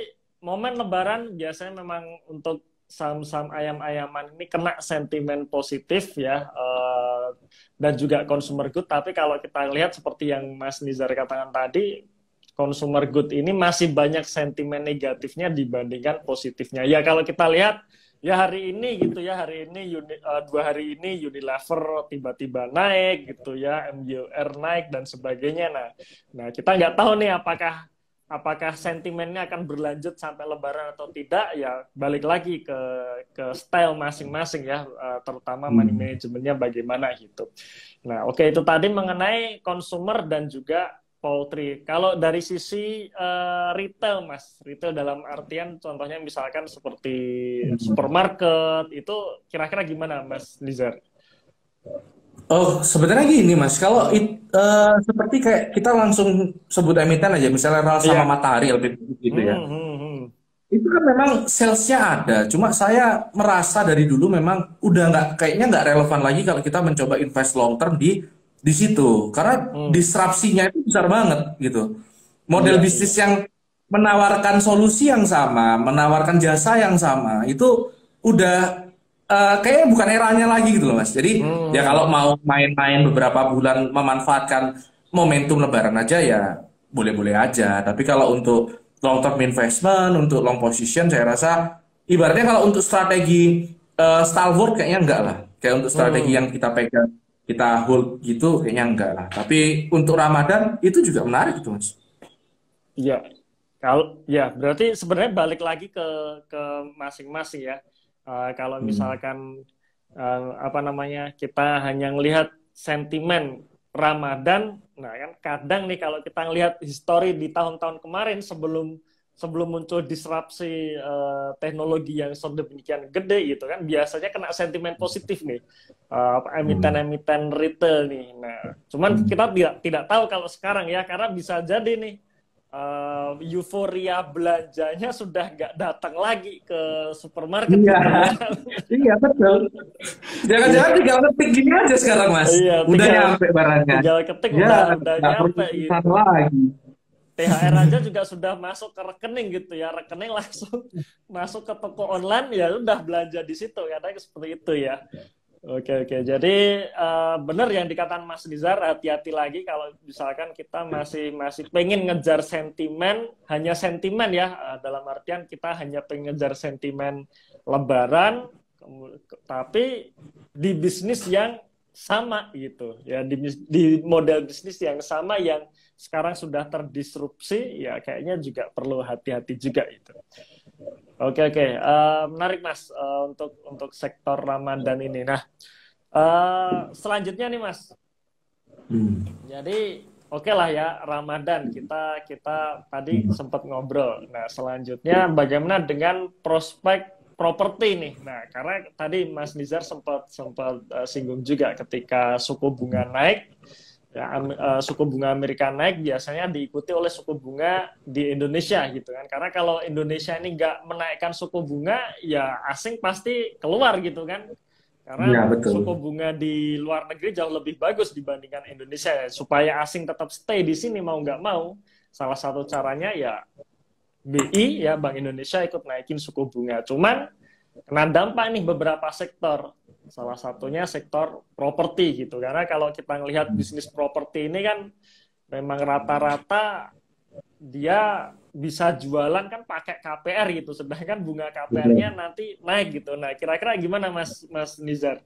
momen Lebaran biasanya memang untuk saham-saham ayam-ayaman ini kena sentimen positif ya, dan juga consumer good. Tapi kalau kita lihat seperti yang Mas Nizar katakan tadi, consumer good ini masih banyak sentimen negatifnya dibandingkan positifnya. Ya kalau kita lihat ya hari ini gitu ya, hari ini 2 hari ini Unilever tiba-tiba naik gitu ya, MUR naik dan sebagainya. Nah kita nggak tahu nih apakah sentimennya akan berlanjut sampai Lebaran atau tidak, ya balik lagi ke style masing-masing ya, terutama money Hmm. manajemennya bagaimana gitu. Nah, oke, itu tadi mengenai consumer dan juga poultry. Kalau dari sisi retail, Mas, retail dalam artian contohnya misalkan seperti supermarket, itu kira-kira gimana, Mas Nizar? Oh, sebenarnya gini Mas, kalau Hmm. seperti kayak kita langsung sebut emiten aja, misalnya RAL sama Iya. Matahari lebih gitu ya. Hmm, hmm, hmm. Itu kan memang salesnya ada, cuma saya merasa dari dulu memang udah nggak kayaknya nggak relevan lagi kalau kita mencoba invest long term di situ, karena Hmm. disrupsinya itu besar banget gitu. Model Iya, bisnis iya. yang menawarkan solusi yang sama, menawarkan jasa yang sama, itu udah kayaknya bukan eranya lagi gitu loh Mas. Jadi ya Hmm. kalau mau main-main beberapa bulan memanfaatkan momentum Lebaran aja ya boleh-boleh aja. Tapi kalau untuk long term investment, untuk long position, saya rasa ibaratnya kalau untuk strategi stalwart kayaknya enggak lah. Kayak untuk strategi Hmm. yang kita pegang, kita hold gitu kayaknya enggak lah. Tapi untuk Ramadan itu juga menarik itu Mas. Iya. Kalau ya berarti sebenarnya balik lagi ke masing-masing ya. Kalau Hmm. misalkan apa namanya, kita hanya melihat sentimen Ramadan, nah kan kadang nih kalau kita ngelihat histori di tahun-tahun kemarin sebelum sebelum muncul disrupsi teknologi yang sedemikian gede gitu kan, biasanya kena sentimen positif nih, Hmm. emiten-emiten retail nih. Nah, cuman Hmm. kita tidak tahu kalau sekarang ya, karena bisa jadi nih euforia belanjanya sudah nggak datang lagi ke supermarket Iya, gitu ya. iya betul. Jangan-jangan Iya, tinggal ngetik gini aja sekarang Mas. iya, Udah tinggal nyampe barangnya. tinggal ketik Ya, udah nggak perlu nyampe ke gitu. sana lagi. THR aja juga sudah masuk ke rekening gitu ya, rekening langsung masuk ke toko online, ya udah belanja di situ, kadang seperti itu ya. Oke, oke. Jadi benar yang dikatakan Mas Nizar, hati-hati lagi kalau misalkan kita masih masih pengen ngejar sentimen, hanya sentimen ya, dalam artian kita hanya pengen ngejar sentimen Lebaran, tapi di bisnis yang sama gitu ya, di model bisnis yang sama yang sekarang sudah terdisrupsi, ya kayaknya juga perlu hati-hati juga itu. Oke, oke. Menarik Mas, untuk sektor Ramadan ini. Nah, selanjutnya nih Mas. Hmm. Jadi oke lah ya, Ramadan kita kita tadi Hmm. sempat ngobrol. Nah, selanjutnya bagaimana dengan prospek properti nih? Nah, karena tadi Mas Nizar sempat sempat singgung juga ketika suku bunga naik. Ya, suku bunga Amerika naik biasanya diikuti oleh suku bunga di Indonesia gitu kan. Karena kalau Indonesia ini nggak menaikkan suku bunga, ya asing pasti keluar gitu kan. Iya, Karena betul. suku bunga di luar negeri jauh lebih bagus dibandingkan Indonesia. Supaya asing tetap stay di sini mau nggak mau, salah satu caranya ya BI ya, Bank Indonesia ikut naikin suku bunga. Cuman kena dampak nih beberapa sektor. Salah satunya sektor properti gitu. Karena kalau kita ngelihat bisnis properti ini kan memang rata-rata dia bisa jualan kan pakai KPR gitu. Sedangkan bunga KPR-nya Betul. nanti naik gitu. Nah, kira-kira gimana Mas Mas Nizar?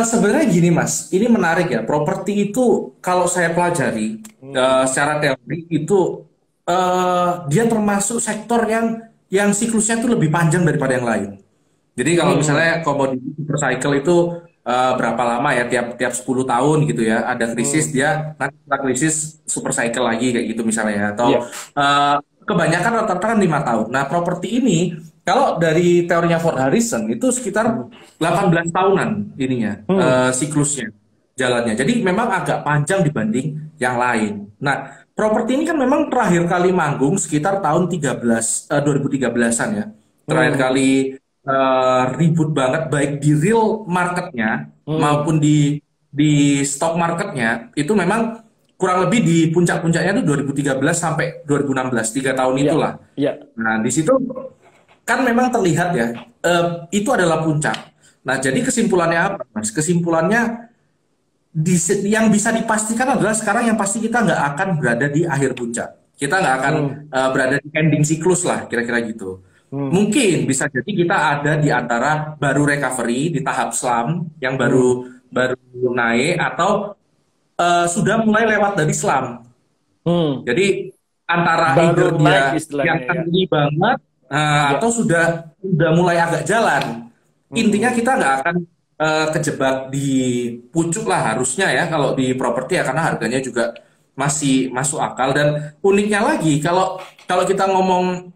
Sebenarnya gini Mas, ini menarik ya. Properti itu kalau saya pelajari Hmm. secara teori itu dia termasuk sektor yang siklusnya itu lebih panjang daripada yang lain. Jadi kalau Hmm. misalnya komoditi super cycle itu berapa lama ya, tiap tiap 10 tahun gitu ya, ada krisis, Hmm. dia nanti setelah krisis super cycle lagi kayak gitu misalnya ya, atau Iya. eh, kebanyakan rata-rata kan 5 tahun. Nah, properti ini kalau dari teorinya Ford Harrison itu sekitar Hmm. 18 tahunan ininya Hmm. siklusnya jalannya. Jadi memang agak panjang dibanding yang lain. Nah, properti ini kan memang terakhir kali manggung sekitar tahun 2013-an ya. Terakhir Hmm. kali ribut banget baik di real marketnya Hmm. maupun di stock marketnya itu memang kurang lebih di puncak-puncaknya itu 2013 sampai 2016, 3 tahun Iya, itulah. iya. Nah, di situ kan memang terlihat ya, itu adalah puncak. Nah, jadi kesimpulannya apa, Mas? Kesimpulannya yang bisa dipastikan adalah sekarang yang pasti kita nggak akan berada di akhir puncak. Kita nggak akan Hmm. berada di ending siklus lah, kira-kira gitu. Hmm. Mungkin bisa jadi kita ada di antara baru recovery di tahap slump yang Hmm. baru baru naik atau sudah mulai lewat dari slump. Hmm. Jadi antara Baru either naik dia yang istilahnya ya. tinggi banget Iya. atau sudah mulai agak jalan. Intinya Hmm. kita nggak akan kejebak di pucuk lah harusnya ya kalau di properti ya karena harganya juga masih masuk akal dan uniknya lagi kalau kalau kita ngomong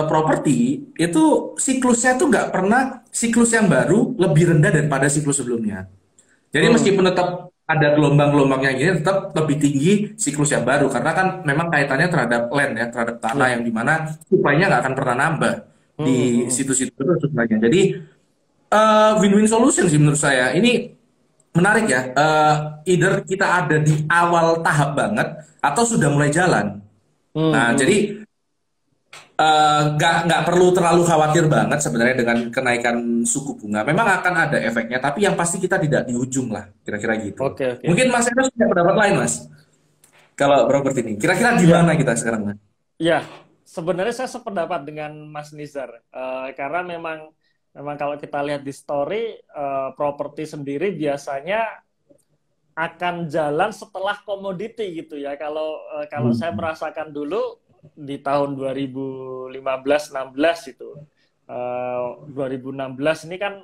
properti itu siklusnya tuh nggak pernah siklus yang baru lebih rendah daripada siklus sebelumnya. Jadi Hmm. meskipun tetap ada gelombang-gelombangnya gini, tetap lebih tinggi siklus yang baru karena kan memang kaitannya terhadap land ya, terhadap tanah Iya. yang dimana supply-nya nggak akan pernah nambah Hmm. di Hmm. situ-situ itu supply-nya. Jadi win-win solution sih menurut saya. Ini menarik ya. Either kita ada di awal tahap banget atau sudah mulai jalan. Hmm. Nah, Hmm. jadi nggak perlu terlalu khawatir banget sebenarnya dengan kenaikan suku bunga. Memang akan ada efeknya, tapi yang pasti kita tidak di ujung lah, kira-kira gitu. Oke, oke. Mungkin Mas Enos punya pendapat lain, Mas? Kalau properti ini, kira-kira di Ya, mana kita sekarang, Mas? ya. Sebenarnya saya sependapat dengan Mas Nizar. Karena memang memang kalau kita lihat di story, properti sendiri biasanya akan jalan setelah komoditi gitu ya. Kalau saya Hmm. merasakan dulu di tahun 2015-16 itu, 2016 ini kan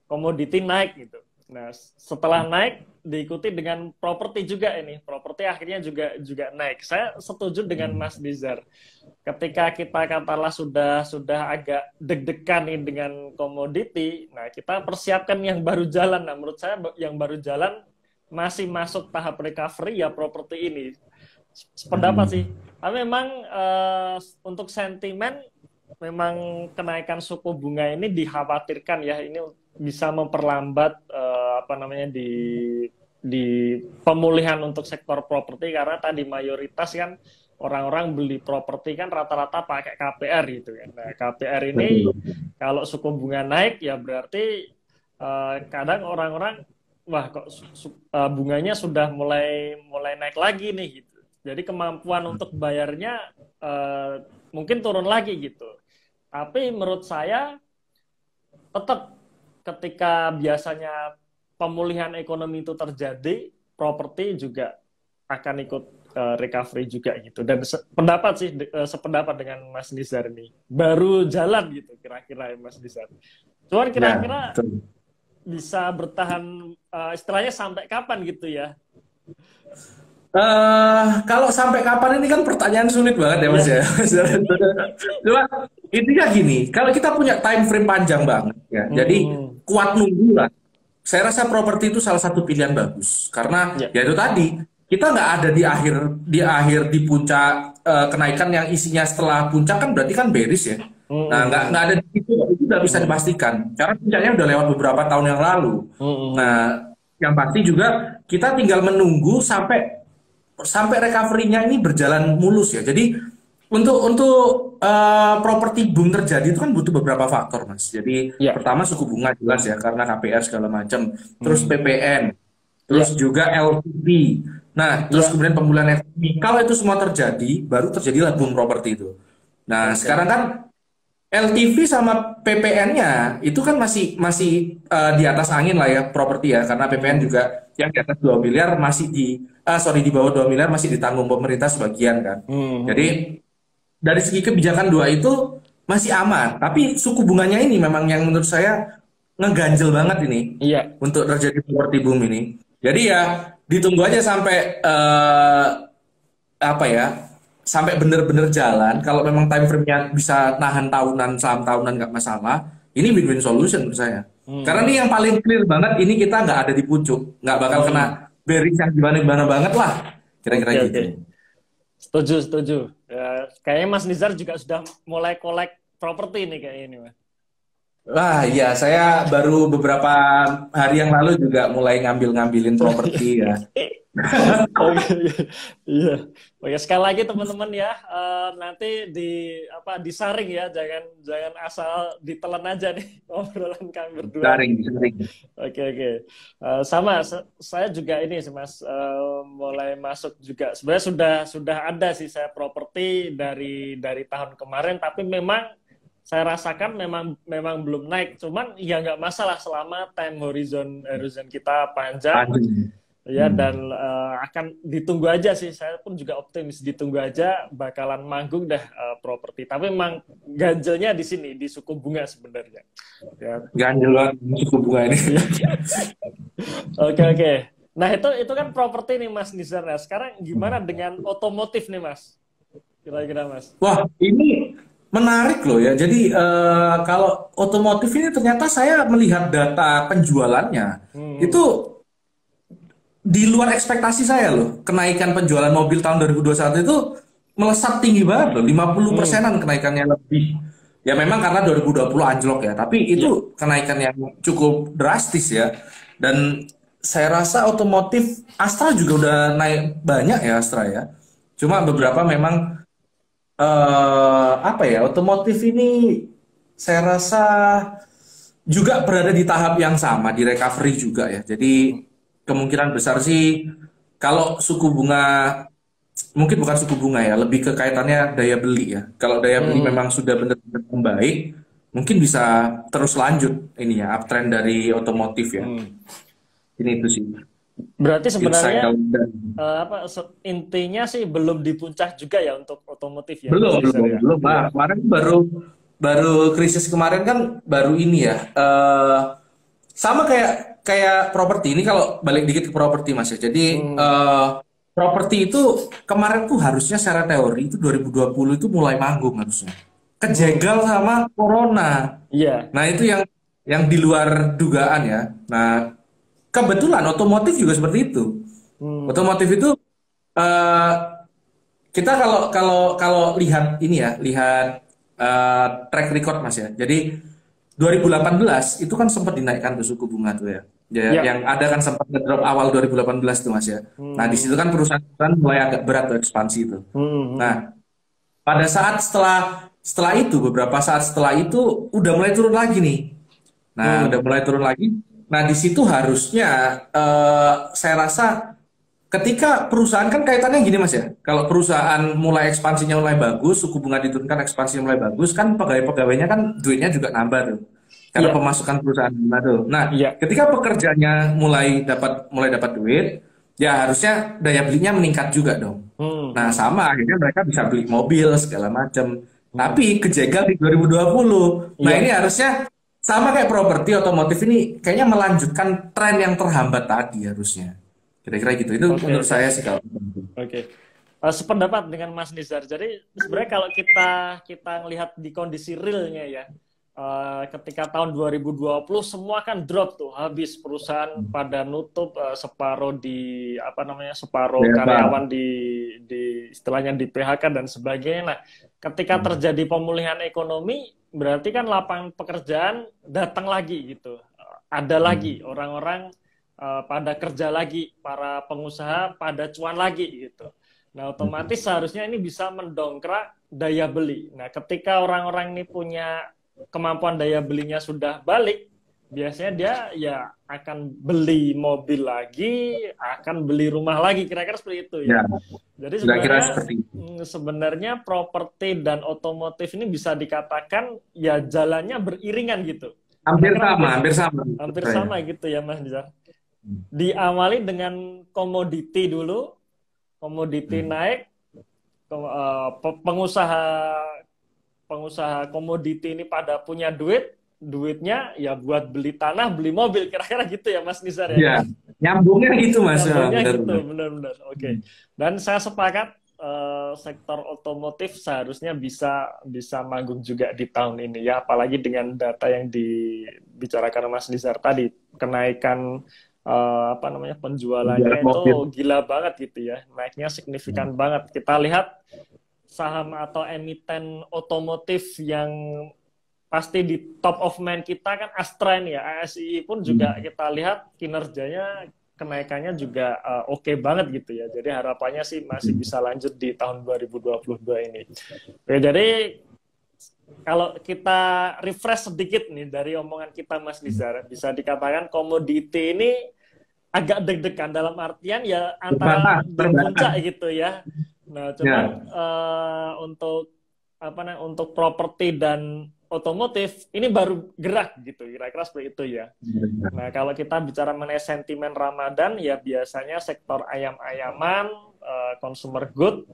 komoditi naik gitu. Nah, setelah naik diikuti dengan properti juga ini. Properti akhirnya juga juga naik. Saya setuju dengan Mas Dizar. Ketika kita katalah sudah agak deg-degan nih dengan komoditi, nah kita persiapkan yang baru jalan. Nah, menurut saya yang baru jalan masih masuk tahap recovery ya properti ini. Sependapat sih. Hmm. Tapi memang untuk sentimen memang kenaikan suku bunga ini dikhawatirkan ya ini bisa memperlambat apa namanya di pemulihan untuk sektor properti karena tadi mayoritas kan orang-orang beli properti kan rata-rata pakai KPR gitu kan. Nah, KPR ini Betul. kalau suku bunga naik ya berarti kadang orang-orang wah kok bunganya sudah mulai mulai naik lagi nih gitu. Jadi kemampuan untuk bayarnya mungkin turun lagi gitu. Tapi menurut saya tetap ketika biasanya pemulihan ekonomi itu terjadi, properti juga akan ikut recovery juga gitu. Dan pendapat sih sependapat dengan Mas Nizar nih. Baru jalan gitu kira-kira Mas Nizar. Cuman Ya, kira-kira betul. bisa bertahan istilahnya sampai kapan gitu ya? Kalau sampai kapan ini kan pertanyaan sulit banget ya Mas Iya. ya. Cuma intinya gini, kalau kita punya time frame panjang banget ya, jadi Hmm. kuat nunggu lah. Saya rasa properti itu salah satu pilihan bagus karena Ya. ya itu tadi kita nggak ada di puncak kenaikan yang isinya setelah puncak kan berarti kan bearish ya. Nah nggak Hmm. ada di situ itu udah bisa Hmm. dipastikan karena puncaknya udah lewat beberapa tahun yang lalu. Hmm. Nah yang pasti juga kita tinggal menunggu sampai sampai recovery-nya ini berjalan mulus ya. Jadi untuk properti boom terjadi itu kan butuh beberapa faktor, Mas. Jadi Ya. pertama suku bunga jelas ya karena KPR segala macam, terus Hmm. PPN, terus Ya. juga LTV. Nah, terus Ya. kemudian pemulihan ekonomi. Kalau itu semua terjadi, baru terjadilah boom properti itu. Nah, Oke. sekarang kan LTV sama PPN-nya itu kan masih masih di atas angin lah ya properti ya karena PPN Hmm. juga yang di atas 2 miliar masih sorry di bawah 2 miliar masih ditanggung pemerintah sebagian kan. Hmm. Jadi dari segi kebijakan dua itu masih aman, tapi suku bunganya ini memang yang menurut saya ngeganjel banget ini Iya. untuk terjadi properti boom ini. Jadi ya ditunggu aja sampai apa ya sampai bener-bener jalan kalau memang time frame-nya bisa nahan tahunan saham tahunan nggak masalah ini win-win solution menurut saya karena Hmm. ini yang paling clear banget ini kita nggak ada di pucuk nggak bakal kena Hmm. bearish yang gimana-gimana banget lah kira-kira Oke, oke. gitu. Setuju, setuju. Ya, kayaknya Mas Nizar juga sudah mulai kolek properti nih kayaknya ini, Mas. Wah, iya, saya baru beberapa hari yang lalu juga mulai ngambil-ngambilin properti ya. Oke, iya. Oke, sekali lagi teman-teman ya, nanti di apa disaring ya, jangan jangan asal ditelan aja nih obrolan kami berdua nih. Saring, saring. Oke, oke. Sama, saya juga ini sih Mas, mulai masuk juga. Sebenarnya sudah ada sih saya properti dari tahun kemarin, tapi memang saya rasakan memang memang belum naik. Cuman ya nggak masalah selama time horizon kita panjang Panjang. ya, Hmm. dan akan ditunggu aja sih. Saya pun juga optimis ditunggu aja bakalan manggung dah properti. Tapi memang ganjelnya di sini di suku bunga sebenarnya. Ya, Ganjil banget suku bunga ini. iya. Oke, oke. Nah, itu kan properti nih Mas Nizar. Nah, sekarang gimana dengan otomotif nih Mas? Kira-kira Mas. Wah, ini menarik loh ya. Jadi kalau otomotif ini ternyata saya melihat data penjualannya Hmm. itu di luar ekspektasi saya loh. Kenaikan penjualan mobil tahun 2021 itu melesat tinggi banget loh. 50 persenan Hmm. kenaikannya lebih. Ya memang karena 2020 anjlok ya, tapi Ya. itu kenaikan yang cukup drastis ya. Dan saya rasa otomotif Astra juga udah naik banyak ya Astra ya. Cuma Ya. beberapa memang apa ya, otomotif ini saya rasa juga berada di tahap yang sama, di recovery juga ya. Jadi kemungkinan besar sih kalau suku bunga, mungkin bukan suku bunga ya, lebih ke kaitannya daya beli ya. Kalau daya beli Hmm. memang sudah benar-benar membaik, mungkin bisa terus lanjut ini ya, uptrend dari otomotif ya. Hmm. Ini itu sih, Berarti insight sebenarnya kalau dan intinya sih belum di puncak juga ya untuk otomotif ya Mas belum, Nizar belum, ya. belum. Iya. Nah, kemarin baru baru krisis kemarin kan baru ini ya. Sama kayak kayak properti ini, kalau balik dikit ke properti Mas ya. Jadi Hmm. properti itu kemarin tuh harusnya secara teori itu 2020 itu mulai manggung harusnya. Hmm. Kejegal sama corona. Iya. Nah, itu yang di luar dugaan ya. Nah, kebetulan otomotif juga seperti itu. Hmm. Otomotif itu eh, kita kalau kalau kalau lihat ini ya, lihat track record Mas ya. Jadi 2018 itu kan sempat dinaikkan tuh suku bunga tuh ya. Ya, Ya. yang ada kan sempat ngedrop awal 2018 tuh Mas ya. Nah, di situ Hmm. kan perusahaan mulai agak berat tuh ekspansi itu. Hmm. Hmm. Nah, pada saat setelah setelah itu, beberapa saat setelah itu udah mulai turun lagi nih. Nah, udah Hmm. mulai turun lagi. Nah, di situ harusnya saya rasa ketika perusahaan kan kaitannya gini Mas ya. Kalau perusahaan mulai ekspansinya mulai bagus, suku bunga diturunkan, ekspansinya mulai bagus, kan pegawai-pegawainya kan duitnya juga nambah tuh. Karena Iya. pemasukan perusahaan nambah tuh. Nah, Iya. ketika pekerjanya mulai dapat duit, ya harusnya daya belinya meningkat juga dong. Hmm. Nah, Hmm. sama akhirnya mereka bisa beli mobil segala macam. Hmm. Tapi kejegal di 2020. Nah, ini Iya. harusnya sama kayak properti otomotif ini kayaknya melanjutkan tren yang terhambat tadi harusnya. Kira-kira gitu. Itu Oke, menurut oke. saya sih kalau. Oke. Sependapat dengan Mas Nizar. Jadi sebenarnya kalau kita kita ngelihat di kondisi realnya ya, ketika tahun 2020 semua kan drop tuh, habis perusahaan pada nutup, separuh di apa namanya, separuh Ya, karyawan Pak. di istilahnya di PHK dan sebagainya. Nah, ketika terjadi pemulihan ekonomi, berarti kan lapangan pekerjaan datang lagi gitu. Ada lagi orang-orang pada kerja lagi, para pengusaha pada cuan lagi gitu. Nah, otomatis seharusnya ini bisa mendongkrak daya beli. Nah, ketika orang-orang ini punya kemampuan daya belinya sudah balik, biasanya dia ya akan beli mobil lagi, akan beli rumah lagi, kira-kira seperti itu ya. Ya, Jadi kira-kira sebenarnya seperti itu. sebenarnya properti dan otomotif ini bisa dikatakan ya jalannya beriringan gitu. Hampir Kira-kira sama, mungkin hampir sama menurut hampir saya. sama gitu ya Mas Nizar. Diawali dengan komoditi dulu, komoditi naik, pengusaha pengusaha komoditi ini pada punya duit, duitnya ya buat beli tanah, beli mobil, kira-kira gitu ya Mas Nizar ya. Ya, nyambungnya gitu Mas. Ya, Nyambungnya gitu, benar-benar. benar-benar. Oke. Dan saya sepakat sektor otomotif seharusnya bisa bisa manggung juga di tahun ini ya, apalagi dengan data yang dibicarakan Mas Nizar tadi, kenaikan apa namanya, Jualan penjualannya itu mobil. gila banget gitu ya, naiknya signifikan banget. Kita lihat saham atau emiten otomotif yang pasti di top of mind kita kan Astra ini ya, ASI pun juga Hmm. kita lihat kinerjanya, kenaikannya juga oke banget gitu ya. Jadi harapannya sih masih bisa lanjut di tahun 2022 ini. Oke, jadi kalau kita refresh sedikit nih dari omongan kita Mas Nizar, bisa dikatakan komoditi ini agak deg-degan dalam artian ya antara Terbatas, di terbatas. puncak gitu ya. Nah, cuman Ya. untuk apa namanya, untuk properti dan otomotif ini baru gerak gitu, kira-kira seperti itu ya. Nah, kalau kita bicara mengenai sentimen Ramadan, ya biasanya sektor ayam-ayaman, consumer good,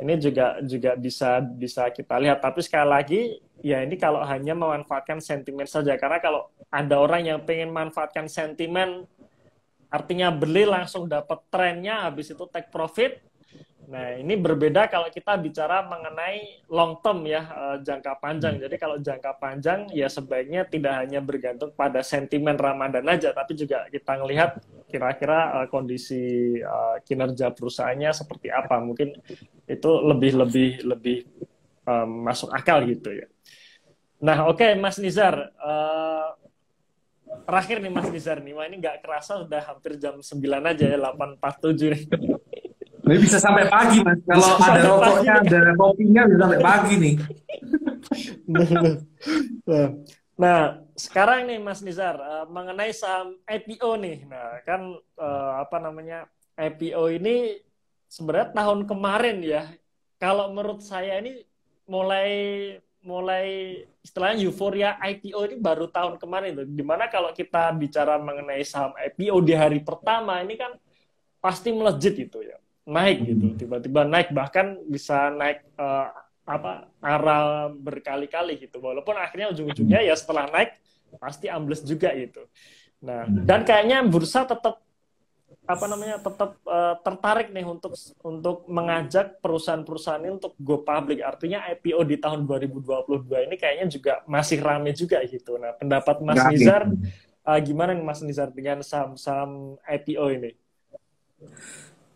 ini juga juga bisa bisa kita lihat. Tapi sekali lagi, ya ini kalau hanya memanfaatkan sentimen saja. Karena kalau ada orang yang pengen manfaatkan sentimen, artinya beli langsung dapat trennya, habis itu take profit. Nah, ini berbeda kalau kita bicara mengenai long term ya, jangka panjang. Jadi kalau jangka panjang ya sebaiknya tidak hanya bergantung pada sentimen Ramadan aja, tapi juga kita ngelihat kira-kira kondisi kinerja perusahaannya seperti apa. Mungkin itu lebih lebih lebih masuk akal gitu ya. Nah, oke, Mas Nizar, terakhir nih Mas Nizar nih, wah ini nggak kerasa udah hampir jam 9 aja ya, 8.47 nih. Ini bisa sampai pagi, Mas. Bisa Kalau ada sampai pagi rokoknya, nih. ada kopinya, bisa sampai pagi nih. Nah, sekarang nih Mas Nizar, mengenai saham IPO nih. Nah, kan apa namanya, IPO ini sebenarnya tahun kemarin ya. Kalau menurut saya ini mulai mulai istilahnya euforia IPO ini baru tahun kemarin tuh. Dimana kalau kita bicara mengenai saham IPO di hari pertama ini kan pasti melejit gitu ya, naik gitu, tiba-tiba naik, bahkan bisa naik apa, arah berkali-kali gitu, walaupun akhirnya ujung-ujungnya ya setelah naik pasti ambles juga gitu. Nah, dan kayaknya bursa tetap apa namanya, tetap tertarik nih untuk mengajak perusahaan-perusahaan ini untuk go public, artinya IPO di tahun 2022 ini kayaknya juga masih rame juga gitu. Nah, pendapat Mas Nggak habis. Nizar, gimana nih Mas Nizar dengan saham-saham IPO ini?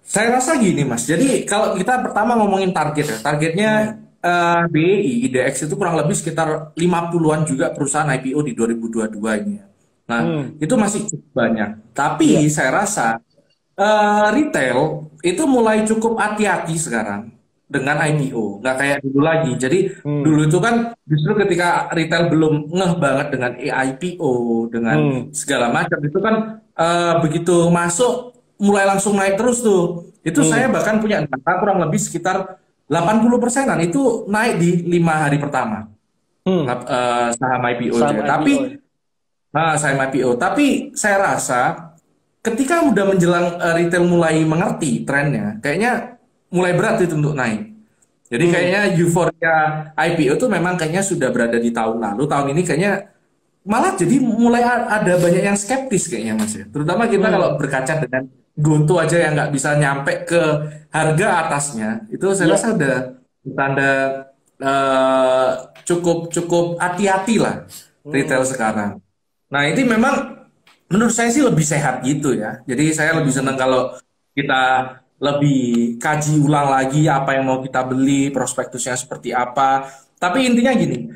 Saya rasa gini, Mas. Jadi kalau kita pertama ngomongin target ya, targetnya Hmm. BI, IDX itu kurang lebih sekitar 50-an juga perusahaan IPO di 2022 ini ya. Nah, Hmm. itu masih cukup banyak. Tapi Iya. saya rasa retail itu mulai cukup hati-hati sekarang dengan Hmm. IPO. Nggak kayak dulu lagi. Jadi Hmm. dulu itu kan justru ketika retail belum ngeh banget dengan IPO, dengan Hmm. segala macam, itu kan begitu masuk mulai langsung naik terus tuh. Itu saya Hmm. bahkan punya data kurang lebih sekitar 80%-an itu naik di 5 hari pertama Hmm. saham IPO itu Saham ya. Tapi IPO. saham IPO. Tapi saya rasa ketika udah menjelang retail mulai mengerti trennya, kayaknya mulai berat itu untuk naik. Jadi Hmm. kayaknya euforia IPO itu memang kayaknya sudah berada di tahun lalu. Tahun ini kayaknya malah jadi mulai ada banyak yang skeptis kayaknya Mas ya. Terutama kita kalau Hmm. berkaca dengan Gonto aja yang nggak bisa nyampe ke harga atasnya, itu saya rasa Ya. udah tanda eh, cukup cukup hati-hati lah retail Hmm. sekarang. Nah, ini memang menurut saya sih lebih sehat gitu ya. Jadi saya lebih senang Hmm. kalau kita lebih kaji ulang lagi apa yang mau kita beli, prospektusnya seperti apa. Tapi intinya gini,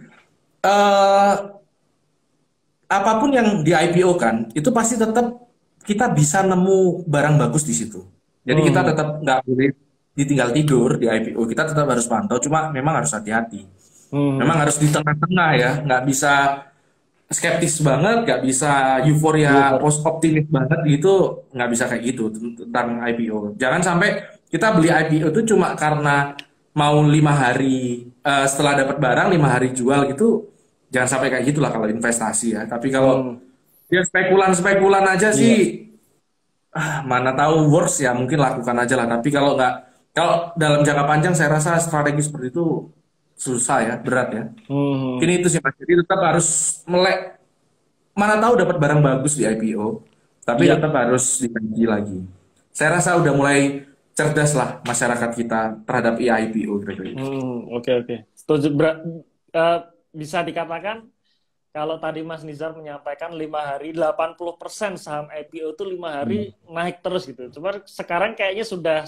eh, apapun yang di IPO kan, itu pasti tetap kita bisa nemu barang bagus di situ. Jadi kita Hmm. tetap nggak boleh ditinggal tidur di IPO. Kita tetap harus pantau, cuma memang harus hati-hati. Memang Hmm. harus di tengah-tengah ya, nggak bisa skeptis banget, nggak bisa euforia Eufor. post optimis banget gitu, nggak bisa kayak gitu tentang IPO. Jangan sampai kita beli IPO itu cuma karena mau 5 hari setelah dapat barang 5 hari jual gitu. Jangan sampai kayak gitulah kalau investasi ya. Tapi kalau Hmm. ya spekulan-spekulan aja Iya. sih, mana tahu works ya mungkin lakukan aja lah. Tapi kalau nggak, kalau dalam jangka panjang saya rasa strategi seperti itu susah ya, berat ya. Mungkin Hmm. itu sih Mas. Jadi tetap harus melek, mana tahu dapat barang bagus di IPO, tapi Iya. tetap harus dikaji lagi. Saya rasa udah mulai cerdas lah masyarakat kita terhadap IPO kira-kira itu. Hmm. Oke, oke. Setuju. Bisa dikatakan kalau tadi Mas Nizar menyampaikan 5 hari 80% saham IPO itu 5 hari naik terus gitu. Cuma sekarang kayaknya sudah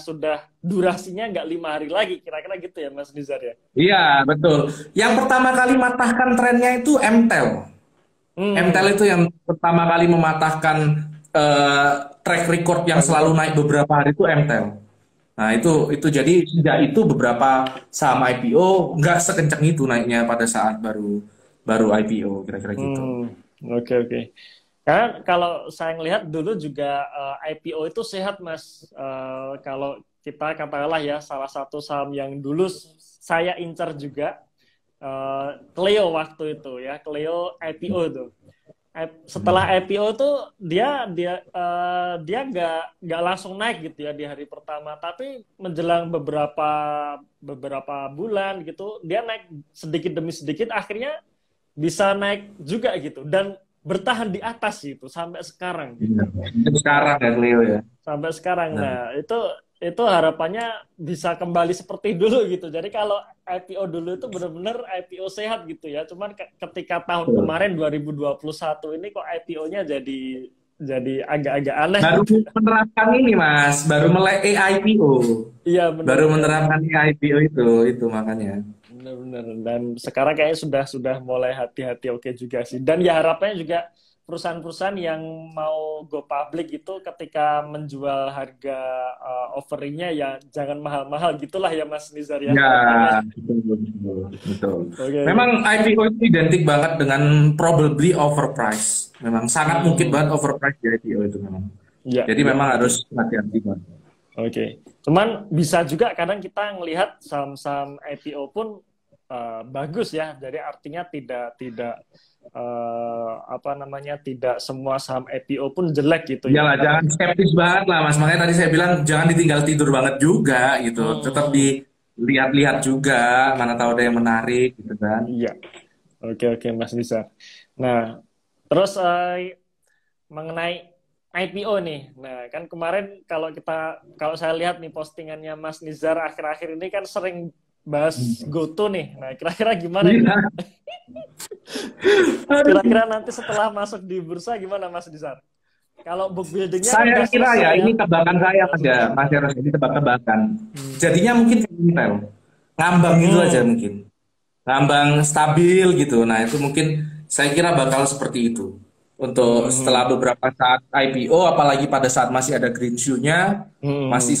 durasinya nggak 5 hari lagi, kira-kira gitu ya Mas Nizar ya. Iya, betul. Yang pertama kali matahkan trennya itu MTEL. MTEL Hmm, itu yang pertama kali mematahkan eh, track record yang track selalu record. naik beberapa hari itu MTEL. Nah, itu jadi sejak itu beberapa saham IPO nggak sekencang itu naiknya pada saat baru baru IPO kira-kira gitu. Oke oke. Karena kalau saya ngelihat dulu juga IPO itu sehat Mas. Kalau kita katakanlah ya salah satu saham yang dulu saya incar juga Clio waktu itu ya, Clio IPO itu. Setelah Hmm. IPO tuh dia nggak langsung naik gitu ya di hari pertama, tapi menjelang beberapa bulan gitu dia naik sedikit demi sedikit, akhirnya bisa naik juga gitu dan bertahan di atas gitu sampai sekarang gitu. Benar. Nah, Sekarang ya Leo ya. sampai sekarang. Benar. Nah, itu harapannya bisa kembali seperti dulu gitu. Jadi kalau IPO dulu itu benar-benar IPO sehat gitu ya. Cuman ketika tahun Betul. kemarin 2021 ini kok IPO-nya jadi agak-agak aneh Baru gitu. menerapkan ini Mas, baru mulai AIPO. Iya Baru benar-benar. menerapkan AIPO itu makanya. Benar-benar. Dan sekarang kayaknya sudah mulai hati-hati oke juga sih. Dan ya harapannya juga perusahaan-perusahaan yang mau go public itu ketika menjual harga offeringnya ya jangan mahal-mahal gitulah ya Mas Nizar ya Ya, harapannya. betul, betul, betul. Oke oke. Memang IPO itu identik banget dengan probably overprice. Memang sangat mungkin Hmm. banget overprice di IPO itu memang. Ya Jadi ya memang harus betul. hati-hati banget. Oke. Cuman bisa juga kadang kita ngelihat saham-saham IPO pun bagus ya. Jadi artinya tidak tidak apa namanya tidak semua saham IPO pun jelek gitu ya. Iyalah, jangan skeptis banget lah Mas. Makanya tadi saya bilang jangan ditinggal tidur banget juga gitu. Tetap Hmm. dilihat-lihat juga, mana tahu ada yang menarik gitu kan. Iya. Oke oke Mas Nizar. Nah, terus mengenai IPO nih. Nah, kan kemarin kalau saya lihat nih postingannya Mas Nizar akhir-akhir ini kan sering bahas GoTo nih. Nah, kira-kira gimana nih? Iya. Kira-kira Aduh. nanti setelah masuk di bursa gimana Mas Nizar? Kalau book buildingnya kan Saya udah kira selesai ya, ya? ini tebakan saya Udah Mas ya, selesai. Mas Eros, ini tebak-tebakan. Hmm. Jadinya mungkin kayak Intel. Ngambang gitu aja Hmm. mungkin. Ngambang stabil gitu. Nah, itu mungkin saya kira bakal seperti itu. Untuk setelah Hmm. beberapa saat IPO, apalagi pada saat masih ada green shoe-nya, Hmm. masih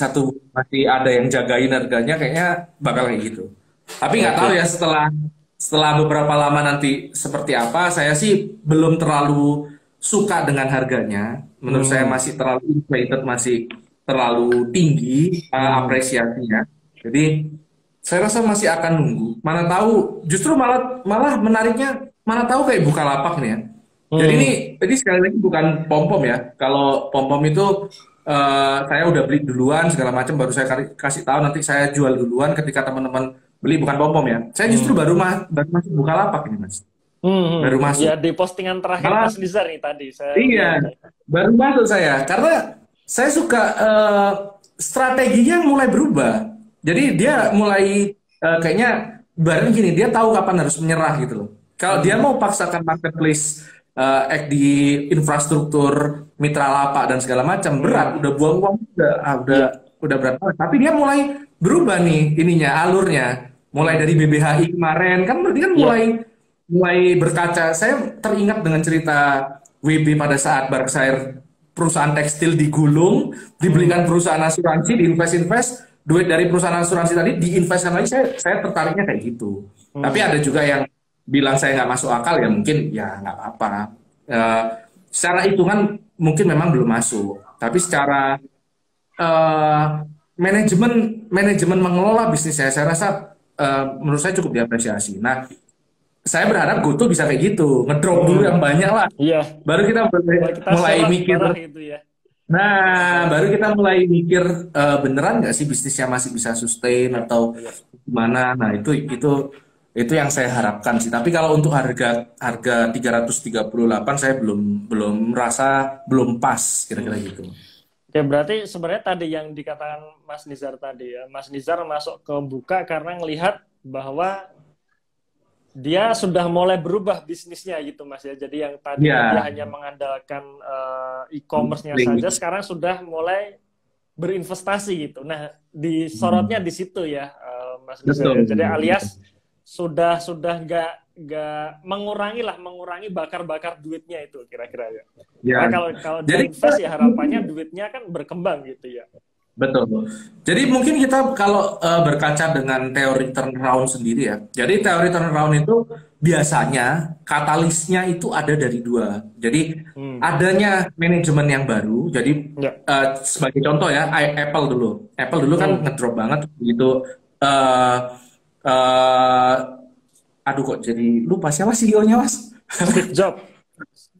ada yang jagain harganya, kayaknya bakal kayak gitu. Tapi nggak tahu Oke. ya setelah beberapa lama nanti seperti apa. Saya sih belum terlalu suka dengan harganya. Menurut saya Hmm. masih terlalu inflated, masih terlalu tinggi Hmm. apresiasinya. Jadi saya rasa masih akan nunggu. Mana tahu, justru malah malah menariknya, mana tahu kayak Bukalapak nih ya. Jadi Hmm. ini sekali lagi bukan pom-pom ya. Kalau pom-pom itu saya udah beli duluan segala macam, baru saya kasih tahu nanti saya jual duluan ketika teman-teman beli, bukan pom-pom ya. Saya justru Hmm. baru masuk Bukalapak ini mas, baru Ya masuk. di postingan terakhir Malah Mas Nizar nih tadi saya iya, lihat nih. baru masuk saya karena saya suka strateginya mulai berubah. Jadi dia Hmm. mulai kayaknya bareng gini, dia tahu kapan harus menyerah gitu loh. Kalau dia Hmm. mau paksakan marketplace di infrastruktur mitra lapak dan segala macam berat, Hmm. udah buang uang Iya. udah berat banget. Tapi dia mulai berubah nih ininya alurnya. Mulai Hmm. dari BBHI kemarin kan berarti kan mulai Iya. mulai berkaca. Saya teringat dengan cerita WB pada saat Berkshire perusahaan tekstil digulung, Hmm. dibelikan perusahaan asuransi, diinvest-invest, duit dari perusahaan asuransi tadi diinvestkan lagi. Saya tertariknya kayak gitu. Tapi Hmm. ada juga yang bilang saya nggak masuk akal, ya mungkin ya nggak apa-apa. Eh, Secara hitungan mungkin memang belum masuk, tapi secara eh, manajemen manajemen mengelola bisnis saya rasa menurut saya cukup diapresiasi. Nah, saya berharap GoTo bisa kayak gitu, ngedrop dulu Hmm. yang banyak lah, Iya. baru kita Mulai kita mulai sell mikir. barang itu ya. Nah, Sell. baru kita mulai mikir beneran nggak sih bisnisnya masih bisa sustain Iya. atau Iya. gimana. Nah, itu yang saya harapkan sih. Tapi kalau untuk harga harga 338 saya belum belum merasa belum pas kira-kira Hmm. gitu. Oke, berarti sebenarnya tadi yang dikatakan Mas Nizar tadi ya. Mas Nizar masuk ke buka karena ngelihat bahwa dia sudah mulai berubah bisnisnya gitu Mas ya. Jadi yang tadinya dia Ya, hanya mengandalkan e-commerce-nya saja, link. sekarang sudah mulai berinvestasi gitu. Nah, disorotnya di situ ya, Mas Nizar Betul. ya. Jadi alias sudah mengurangi bakar-bakar duitnya itu kira-kira ya. Karena Ya. kalau dia Jadi invest ya harapannya duitnya kan berkembang gitu ya. betul. Jadi mungkin kita kalau berkaca dengan teori turnaround sendiri ya. Jadi teori turnaround itu biasanya katalisnya itu ada dari dua. Jadi Hmm. adanya manajemen yang baru. Jadi Ya. sebagai contoh ya, Apple dulu. Apple dulu kan Hmm. ngedrop banget begitu. eh eh, aduh kok jadi lupa siapa CEO-nya Mas? Steve Jobs.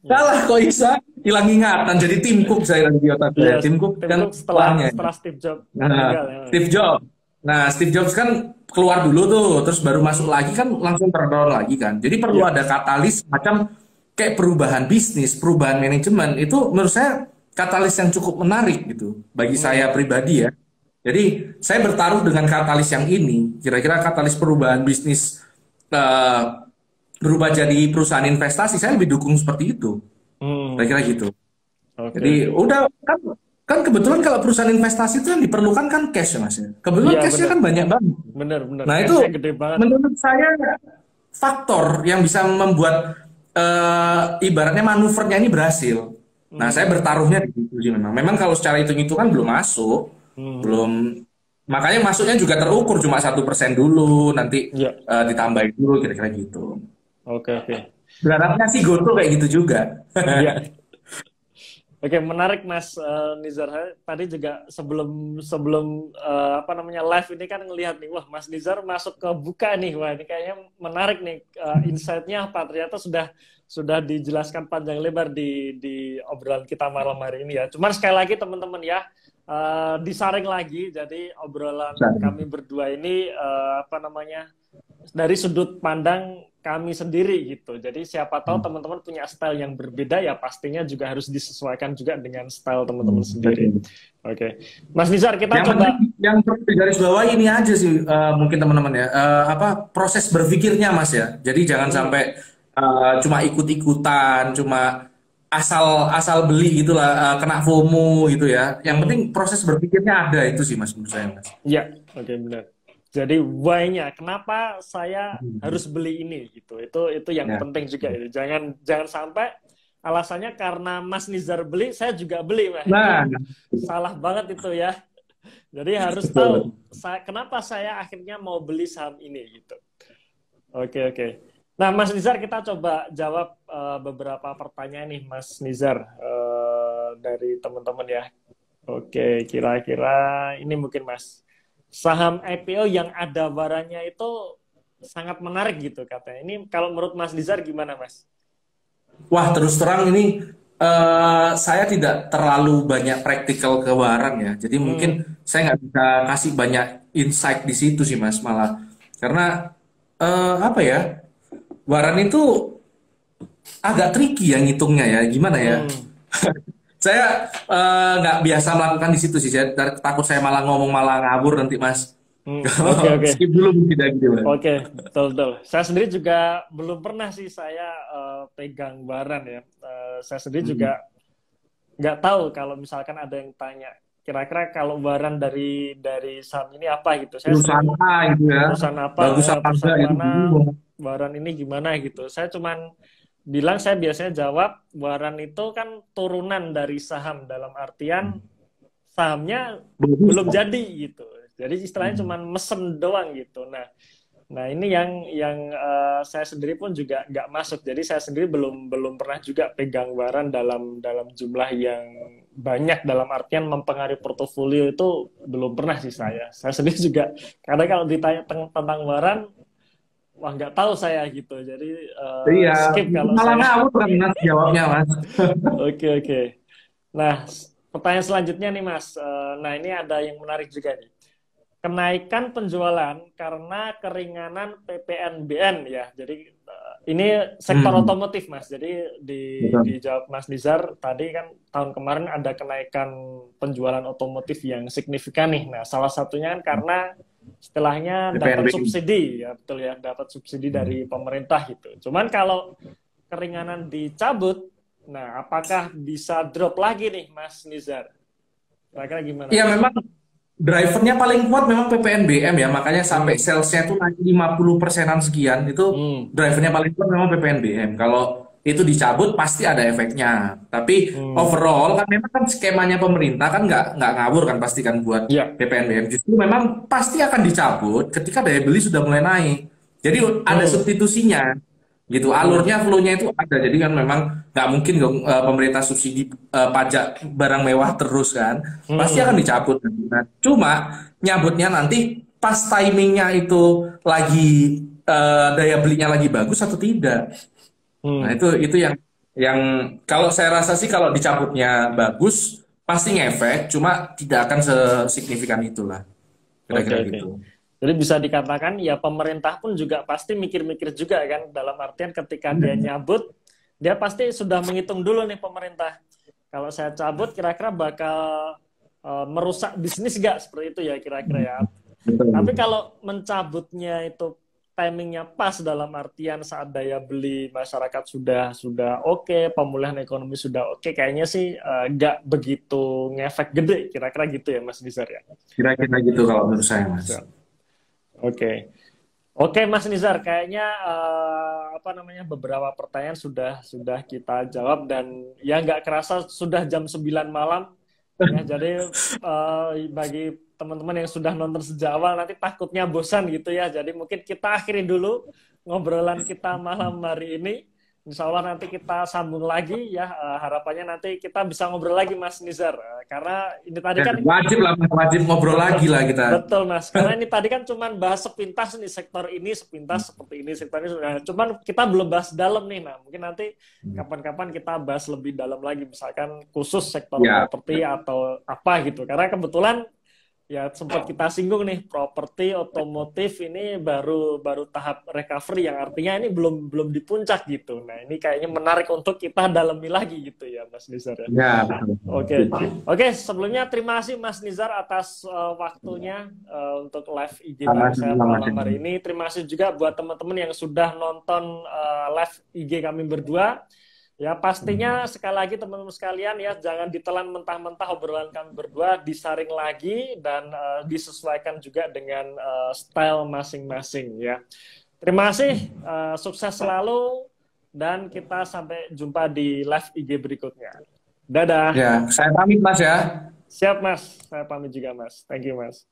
Ya. Kalah kok bisa hilang ingatan jadi Tim Cook saya lagi di otak Iya, saya. Tim Cook Tim kan Cook setelah setelahnya. setelah Steve Jobs Nah, meninggal ya. Steve Jobs. Nah, Steve Jobs kan keluar dulu tuh, terus baru masuk Hmm. lagi kan langsung turnaround lagi kan. Jadi perlu Ya. ada katalis macam kayak perubahan bisnis, perubahan manajemen. Itu menurut saya katalis yang cukup menarik gitu bagi saya Hmm. pribadi ya. Jadi saya bertaruh dengan katalis yang ini. Kira-kira katalis perubahan bisnis eh, berubah jadi perusahaan investasi, saya lebih dukung seperti itu. Hmm. Kira-kira gitu. Oke, Jadi oke. udah kan kan kebetulan kalau perusahaan investasi itu yang diperlukan kan cash ya Mas ya. Kebetulan Iya, cashnya benar. kan banyak banget. Benar. Nah itu Cashnya gede banget. menurut saya faktor yang bisa membuat ibaratnya manuvernya ini berhasil. Nah saya Hmm. bertaruhnya di situ sih memang. Memang kalau secara hitung-hitungan belum masuk, Hmm. belum makanya masuknya juga terukur cuma 1% dulu, nanti Ya. ditambahin dulu kira-kira gitu. Oke. Berharapnya sih GoTo kayak gitu juga. Ya. Oke, menarik Mas Nizar. Tadi juga sebelum sebelum apa namanya live ini kan ngelihat nih, wah Mas Nizar masuk ke buka nih, wah ini kayaknya menarik nih insight-nya apa? Ternyata sudah dijelaskan panjang lebar di obrolan kita malam hari ini ya. Cuman sekali lagi teman-teman ya, disaring lagi. Jadi obrolan kami berdua ini apa namanya dari sudut pandang kami sendiri gitu. Jadi siapa tahu teman-teman punya style yang berbeda ya pastinya juga harus disesuaikan juga dengan style teman-teman sendiri. Betul. Oke. Mas Nizar, kita Yang penting coba yang perlu digaris bawahi ini aja sih mungkin teman-teman ya apa proses berpikirnya Mas ya. Jadi jangan hmm, sampai cuma ikut-ikutan, cuma asal asal beli gitulah kena FOMO gitu ya. Yang penting hmm, proses berpikirnya ada itu sih Mas menurut saya Mas. ya, oke benar. Jadi why-nya, kenapa saya Hmm. harus beli ini gitu. Itu yang Ya. penting juga itu. Jangan jangan sampai alasannya karena Mas Nizar beli, saya juga beli. Nah, Nah, itu salah banget itu ya. Jadi harus tahu betul. kenapa saya akhirnya mau beli saham ini gitu. Oke. Nah, Mas Nizar kita coba jawab beberapa pertanyaan nih, Mas Nizar dari teman-teman ya. Oke, kira-kira ini mungkin Mas. Saham IPO yang ada barangnya itu sangat menarik gitu katanya. Ini kalau menurut Mas Nizar gimana, Mas? Wah, terus terang ini saya tidak terlalu banyak praktikal ke barang ya. Jadi mungkin Hmm, saya nggak bisa kasih banyak insight di situ sih Mas malah. Karena apa ya, Waran itu agak tricky ya ngitungnya ya. Gimana ya? hmm, Saya nggak biasa melakukan di situ sih. Saya takut saya malah ngomong malah ngabur nanti Mas. oke. Skip dulu mungkin ya gitu Mas. Oke, betul. Saya sendiri juga belum pernah sih saya pegang baran ya. Saya sendiri Hmm. juga nggak tahu kalau misalkan ada yang tanya, kira-kira kalau baran dari saham ini apa gitu. Saya Perusahaan sering A gitu ya. perusahaan apa, Bagus apa enggak perusahaan itu mana, bingung. baran ini gimana gitu. Saya cuman bilang saya biasanya jawab baran itu kan turunan dari saham dalam artian sahamnya Bagus. belum jadi gitu. Jadi istilahnya cuma mesen doang gitu. Nah ini yang saya sendiri pun juga nggak masuk. Jadi saya sendiri belum belum pernah juga pegang barang dalam jumlah yang banyak dalam artian mempengaruhi portofolio itu belum pernah sih saya. Saya sendiri juga kadang kalau ditanya tentang barang, wah nggak tahu saya gitu. Jadi Iya, skip kalau malah saya. ngawur kan Mas jawabnya Mas. Oke. Nah pertanyaan selanjutnya nih Mas. Nah ini ada yang menarik juga nih. Kenaikan penjualan karena keringanan PPNBM ya. Jadi ini sektor Hmm, otomotif Mas. Jadi betul. dijawab Mas Nizar tadi kan tahun kemarin ada kenaikan penjualan otomotif yang signifikan nih. Nah, salah satunya kan karena istilahnya dapat PPNBM. subsidi, ya betul ya, dapat subsidi dari pemerintah gitu. Cuman kalau keringanan dicabut, nah apakah bisa drop lagi nih Mas Nizar? Kira-kira gimana Iya Mas? memang drivernya paling kuat memang PPNBM ya, makanya sampai Hmm, salesnya itu naik 50%-an sekian, itu hmm, drivernya paling kuat memang PPNBM. Kalau itu dicabut pasti ada efeknya. Tapi hmm. overall kan memang kan skemanya pemerintah kan nggak ngawur kan pasti kan buat Ya, PPNBM. Justru memang pasti akan dicabut ketika daya beli sudah mulai naik. Jadi ada hmm, substitusinya gitu, hmm, alurnya flow-nya itu ada. Jadi kan memang nggak mungkin dong pemerintah subsidi pajak barang mewah terus kan, pasti akan hmm. dicabut. Nah, cuma nyabutnya nanti pas timingnya itu lagi daya belinya lagi bagus atau tidak. Nah, Hmm. itu yang kalau saya rasa sih kalau dicabutnya bagus pasti ngefek, cuma tidak akan sesignifikan itulah, Oke, kira-kira oke. gitu. Jadi bisa dikatakan ya pemerintah pun juga pasti mikir-mikir juga kan, dalam artian ketika dia nyabut, dia pasti sudah menghitung dulu nih pemerintah. Kalau saya cabut kira-kira bakal merusak bisnis gak, seperti itu ya kira-kira ya. Tapi Betul. kalau mencabutnya itu timingnya pas, dalam artian saat daya beli masyarakat sudah oke, pemulihan ekonomi sudah oke, kayaknya sih nggak begitu ngefek gede, kira-kira gitu ya Mas Nizar ya. Kira-kira gitu kalau menurut saya, Mas. Siap. Oke. Oke Mas Nizar, kayaknya apa namanya, beberapa pertanyaan sudah kita jawab, dan ya nggak kerasa sudah jam 9 malam ya. Jadi bagi teman-teman yang sudah nonton sejak awal nanti takutnya bosan gitu ya. Jadi mungkin kita akhiri dulu ngobrolan kita malam hari ini. Insya Allah nanti kita sambung lagi ya. Harapannya nanti kita bisa ngobrol lagi Mas Nizar. Karena ini tadi Ya, kan wajib lah, Mas. Wajib ngobrol lagi lah kita. betul Mas. Karena ini tadi kan cuman bahas sepintas nih, sektor ini sepintas seperti ini, sektor ini. Nah, cuman kita belum bahas dalam nih. Nah, mungkin nanti kapan-kapan kita bahas lebih dalam lagi, misalkan khusus sektor Ya, properti atau apa gitu. Karena kebetulan ya sempat kita singgung nih, properti otomotif ini baru baru tahap recovery, yang artinya ini belum belum di puncak gitu. Nah, ini kayaknya menarik untuk kita dalami lagi gitu ya Mas Nizar ya. ya betul. Oke, oke. Sebelumnya terima kasih Mas Nizar atas waktunya untuk live IG bareng saya Sama-sama, Mas. malam hari ini. Terima kasih juga buat teman-teman yang sudah nonton live IG kami berdua. Ya pastinya sekali lagi teman-teman sekalian ya, jangan ditelan mentah-mentah obrolan kami berdua, disaring lagi dan disesuaikan juga dengan style masing-masing ya. Terima kasih, sukses selalu, dan kita sampai jumpa di live IG berikutnya. Dadah. Ya, saya pamit, Mas ya. Siap, Mas. Saya pamit juga, Mas. Thank you, Mas.